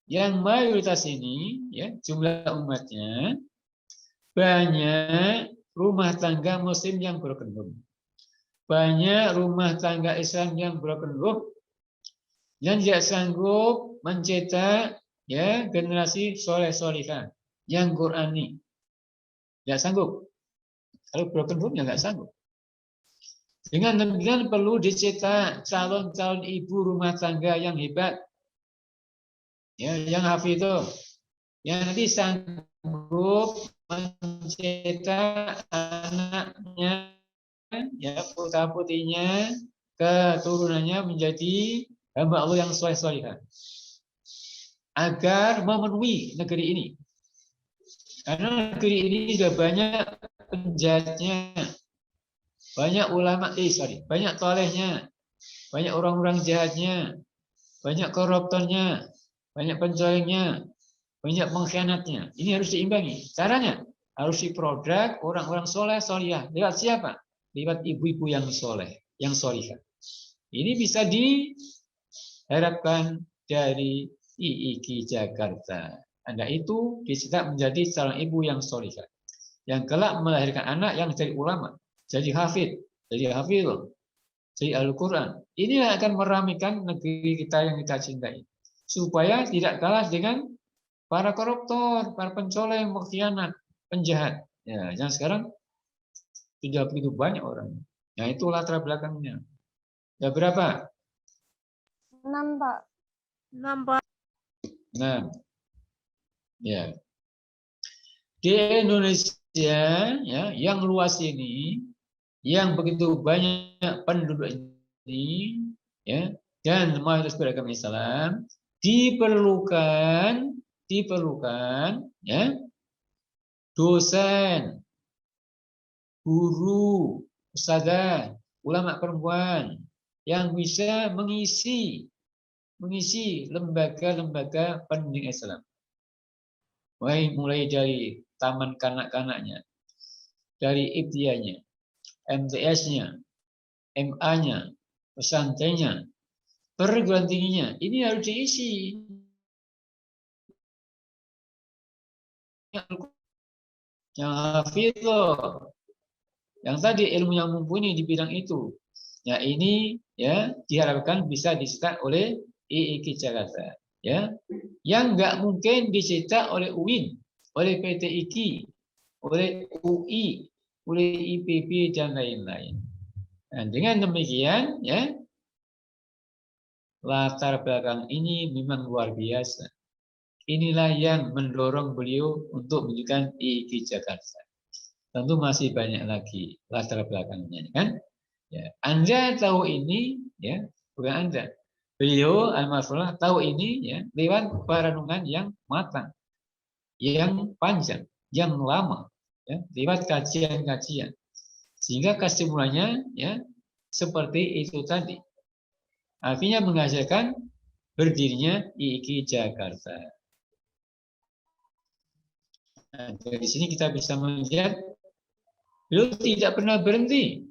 yang mayoritas ini jumlah umatnya banyak rumah tangga muslim yang broken home. Banyak rumah tangga Islam yang broken home yang tidak sanggup mencetak generasi soleh-solihah yang Qurani. Tidak sanggup. Kalau broken home ya nggak sanggup. Dengan demikian perlu dicetak calon-calon ibu rumah tangga yang hebat, yang hafidhah, yang nanti sanggup mencetak anaknya, putra-putrinya, keturunannya menjadi hamba Allah yang soleh-solihah, agar memenuhi negeri ini. Karena negeri ini sudah banyak penjahatnya, banyak banyak tolehnya, banyak orang-orang jahatnya, banyak koruptornya, banyak pencolengnya, banyak pengkhianatnya. Ini harus diimbangi. Caranya harus diproduk orang-orang soleh, solihah. Lewat siapa? Lewat ibu-ibu yang soleh, yang solihah. Ini bisa diharapkan dari IIKI Jakarta. Anda itu dicetak menjadi calon ibu yang solihah, yang kelak melahirkan anak yang jadi ulama, jadi hafid, jadi hafidh, jadi Al-Quran. Ini akan meramaikan negeri kita yang kita cintai. Supaya tidak kalah dengan para koruptor, para pencoleng, pengkhianat, penjahat. Ya, yang sekarang sudah begitu banyak orang. Nah, itu latar belakangnya. Ya berapa? 6, Pak. 6, Pak. 6. Ya. Di Indonesia yang luas ini yang begitu banyak penduduk ini, ya, dan mayoritas beragama Islam, diperlukan, ya, dosen, guru, ustadzah, ulama perempuan yang bisa mengisi lembaga-lembaga pendidikan Islam. Mulai dari taman kanak-kanaknya, dari ibtianya, MTS-nya, MA-nya, pesantrennya, perguruan tingginya, ini harus diisi. Yang hafidh, yang tadi ilmu yang mumpuni di bidang itu, ya ini ya diharapkan bisa dicetak oleh IIKI Jakarta, ya, yang nggak mungkin dicetak oleh UIN, oleh PT IKI, oleh UI, oleh IPB dan lain-lain. Nah, dengan demikian, ya, latar belakang ini memang luar biasa. Inilah yang mendorong beliau untuk menunjukkan IIKI Jakarta. Tentu masih banyak lagi latar belakangnya, kan? Ya, Anda tahu ini, ya, bukan Anda. Beliau almarhum tahu ini, ya, lewat perenungan yang matang, yang panjang, yang lama, ya, lewat kajian-kajian, sehingga kesimpulannya, ya, seperti itu tadi. Artinya menghasilkan berdirinya IIKI Jakarta. Nah, dari sini kita bisa melihat beliau tidak pernah berhenti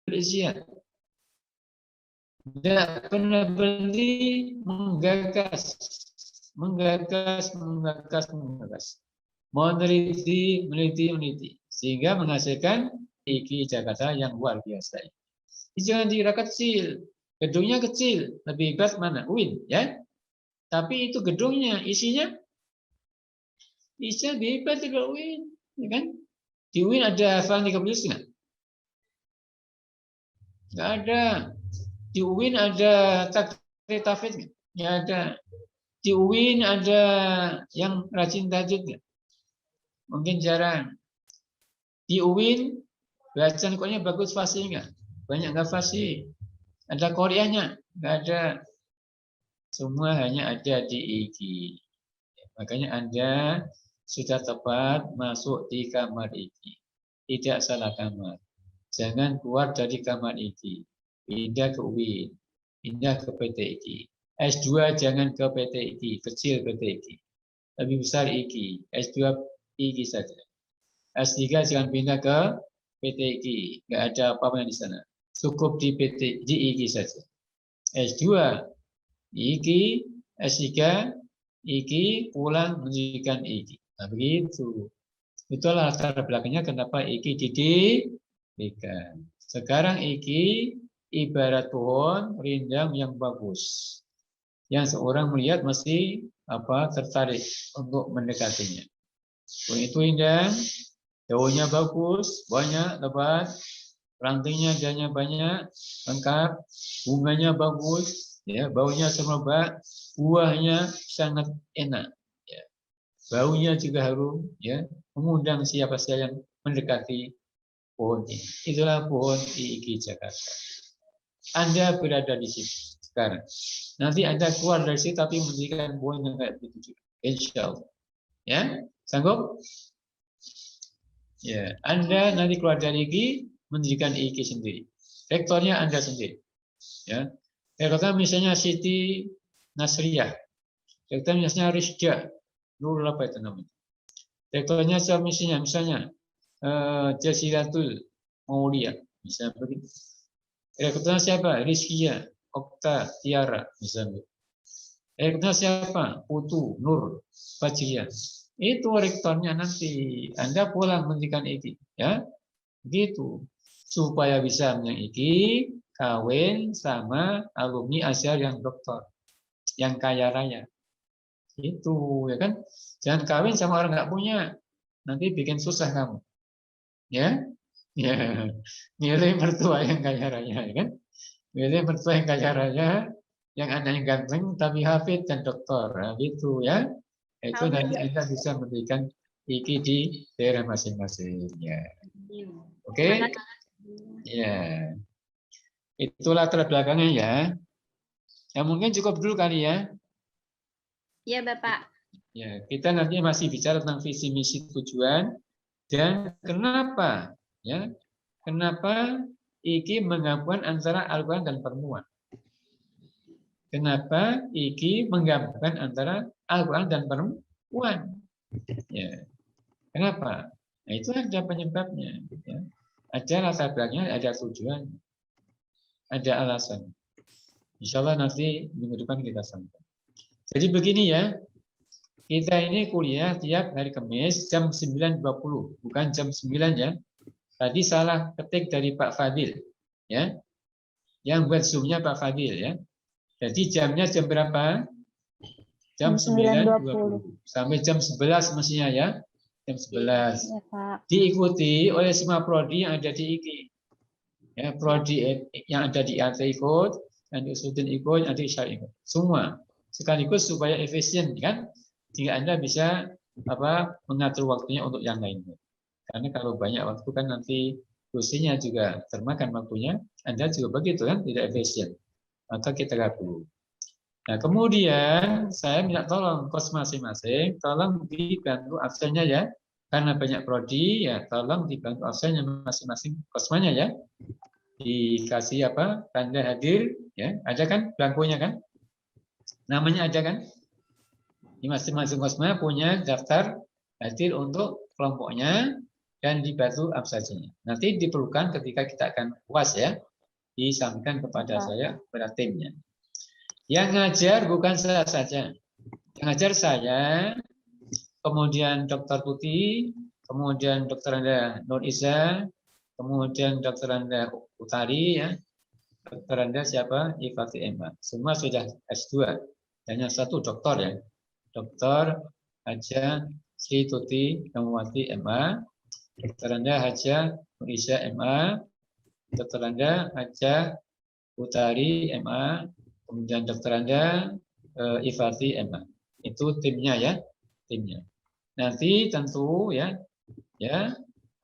berusia, tidak pernah berhenti menggagas, meneliti, sehingga menghasilkan IIKI Jakarta yang luar biasa. Ini jangan dikira kecil, gedungnya kecil, lebih hebat mana? UIN, ya. Tapi itu gedungnya, isinya lebih hebat juga UIN, ya kan? Di UIN ada hafalan 30 juz nggak? Nggak ada. Di UIN ada takrir tahfidz nggak? Nggak ada. Di UIN ada yang rajin tajwid nggak? Mungkin jarang. Di UIN bacaan Qur'annya bagus, fasih nggak? Banyak nggak fasih? Ada Koreanya? Nggak ada. Semua hanya ada di IIKI. Makanya Anda sudah tepat masuk di kamar IIKI. Tidak salah kamar. Jangan keluar dari kamar IIKI. Pindah ke UIN. Pindah ke PT IIKI. S2 jangan ke PT IIKI. Kecil PT IIKI. Lebih besar IIKI. S2 IIKI saja. S3 jangan pindah ke PT IIKI. Nggak ada apa-apa di sana. Cukup di IIKI saja. S2 IIKI, S3 IIKI, pulang menjadikan IIKI. Nah, begitu. Itulah latar belakangnya kenapa IIKI didirikan. Sekarang IIKI ibarat pohon rindang yang bagus. Yang seorang melihat mesti tertarik untuk mendekatinya. Pohon itu indah, daunnya bagus, banyak, lebat, rantingnya adanya banyak, lengkap, bunganya bagus, ya, baunya semerbak, buahnya sangat enak, ya. Baunya juga harum, ya, mengundang siapa saja yang mendekati pohon ini. Itulah pohon IIKI Jakarta. Anda berada di situ sekarang. Nanti Anda keluar dari situ tapi mendirikan pohon yang kayak begitu juga. Insya Allah. Ya, sanggup? Ya, Anda nanti keluar dari IIKI mendirikan IIKI sendiri. Rektornya Anda sendiri. Ya. Rektornya misalnya Siti Nasriyah. Rektornya misalnya Rizja. Nurul apa itu namanya? Rektornya misalnya Jaziratul Maulia. Misalnya begitu. Rektornya siapa? Rizkia, Okta, Tiara. Misalnya. Rektornya siapa? Putu, Nur, Fajriah. Itu rektornya nanti. Anda pulang mendirikan IIKI. Ya. Begitu. Supaya bisa IIKI kawin sama alumni Azhar yang doktor, yang kaya raya. Itu, ya kan? Jangan kawin sama orang nggak punya, nanti bikin susah kamu. Ya, ya, milih mertua yang kaya raya, ya kan? Milih mertua yang kaya raya, yang anaknya ganteng tapi hafid dan doktor, nah, gitu ya. Itu nanti Anda bisa memberikan IIKI di daerah masing-masing. Ya. Oke. Ya. Itulah latar belakangnya ya. Ya mungkin cukup dulu kali ya. Iya, Bapak. Ya, kita nanti masih bicara tentang visi misi tujuan dan kenapa ya. Kenapa iki menggabungkan antara Al-Quran dan pertemuan? Kenapa iki menggabungkan antara Al-Quran dan pertemuan? Ya. Kenapa? Nah, itu ada penyebabnya. Ya. Ada latar belakangnya, ada tujuan, ada alasan. Insya Allah nanti minggu depan kita sampai. Jadi begini ya, kita ini kuliah tiap hari Kamis jam 9.20, bukan jam 9 ya. Tadi salah ketik dari Pak Fadil, ya. Yang buat Zoom-nya Pak Fadil ya. Jadi jamnya jam berapa? Jam 9.20 sampai jam 11 mestinya ya. Jam 11. Ya, Pak. Diikuti oleh semua prodi yang ada di IKI. Ya, prodi yang ada di IAT ikut, yang di Usudin ikut, yang di Syari ikut. Semua sekaligus supaya efisien kan. Jika Anda bisa mengatur waktunya untuk yang lainnya. Karena kalau banyak waktu kan nanti kursinya juga termakan waktunya. Anda juga begitu kan, tidak efisien. Maka kita gabung. Nah, kemudian saya minta tolong kos masing-masing, tolong dibantu absennya ya. Karena banyak prodi, ya tolong dibantu absennya masing-masing kosmanya ya. Dikasih tanda hadir, ya. Ada kan belangkonya kan? Namanya ada kan? Di masing-masing kosma punya daftar hadir untuk kelompoknya dan dibantu absennya. Nanti diperlukan ketika kita akan UAS ya. Disampaikan kepada saya, kepada timnya. Yang ngajar bukan saya saja. Yang ngajar saya, kemudian Dr. Tuti, kemudian Dr. Anda Nur Iza, kemudian Dr. Anda Utari, ya. Dr. Anda siapa? Ifati Emma. Semua sudah S2. Hanya satu doktor ya. Dr. Haja Sri Tuti Kamwati Emma. Dr. Anda Haja Nur Iza Emma. Dr. Anda Haja Utari MA, kemudian Dr. Anda Ifati MA. Itu timnya ya, timnya. Nanti tentu ya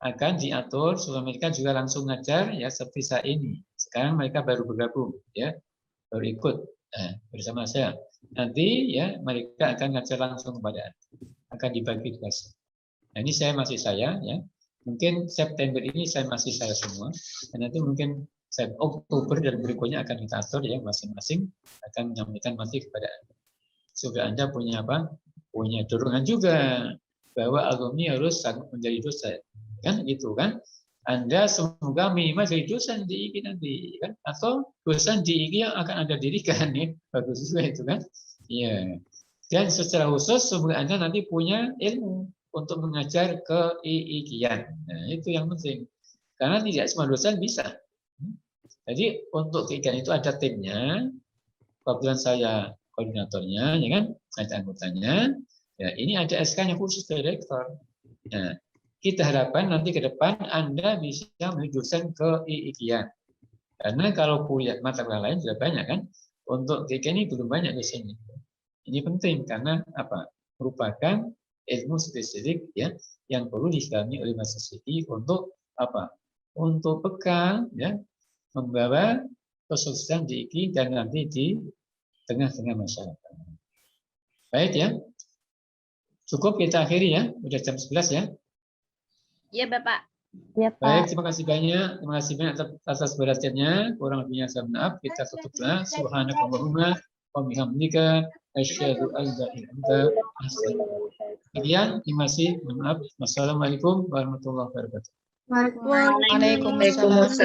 akan diatur supaya mereka juga langsung ngajar ya seperti saya ini. Sekarang mereka baru bergabung ya, baru ikut bersama saya. Nanti ya mereka akan ngajar langsung kepada Anda. Akan dibagi tugas. Nah, ini saya masih saya ya. Mungkin September ini saya masih saya semua, dan nanti mungkin Oktober dan berikutnya akan kita atur ya masing-masing akan menyampaikan nanti kepada Anda. Supaya Anda punya punya dorongan juga bahwa alumni harus menjadi dosen, kan gitu kan? Anda semoga minimal jadi dosen di IKI nanti, kan? Atau dosen di IKI yang akan Anda dirikan ya, bagus juga itu kan? Iya. Dan secara khusus semoga Anda nanti punya ilmu untuk mengajar ke IIKIan. Nah, itu yang penting. Karena tidak semua dosen bisa. Jadi untuk IIKIan itu ada timnya. Kebetulan saya koordinatornya, ya kan? Ada anggotanya. Ya, ini ada SK-nya khusus dari rektor. Nah, kita harapkan nanti ke depan Anda bisa menjadi dosen ke IIKIan. Karena kalau kuliah mata kuliah lain sudah banyak kan? Untuk IIKIan ini belum banyak dosennya. Ini penting karena merupakan ilmu spesifik ya yang perlu didalami oleh mahasiswa untuk untuk bekal ya membawa kesuksesan di IKI dan nanti di tengah-tengah masyarakat. Baik ya. Cukup kita akhiri ya. Udah jam 11 ya. Iya, Bapak. Ya, Pak. Baik, terima kasih banyak. Terima kasih banyak atas perhatiannya. Kurang lebihnya saya maaf. Kita tutuplah. Subhanakallahumma wa bihamdika asyhadu an la ilaha illa anta. Sekian, terima kasih. Maaf. Wassalamualaikum warahmatullahi wabarakatuh. Waalaikumsalam.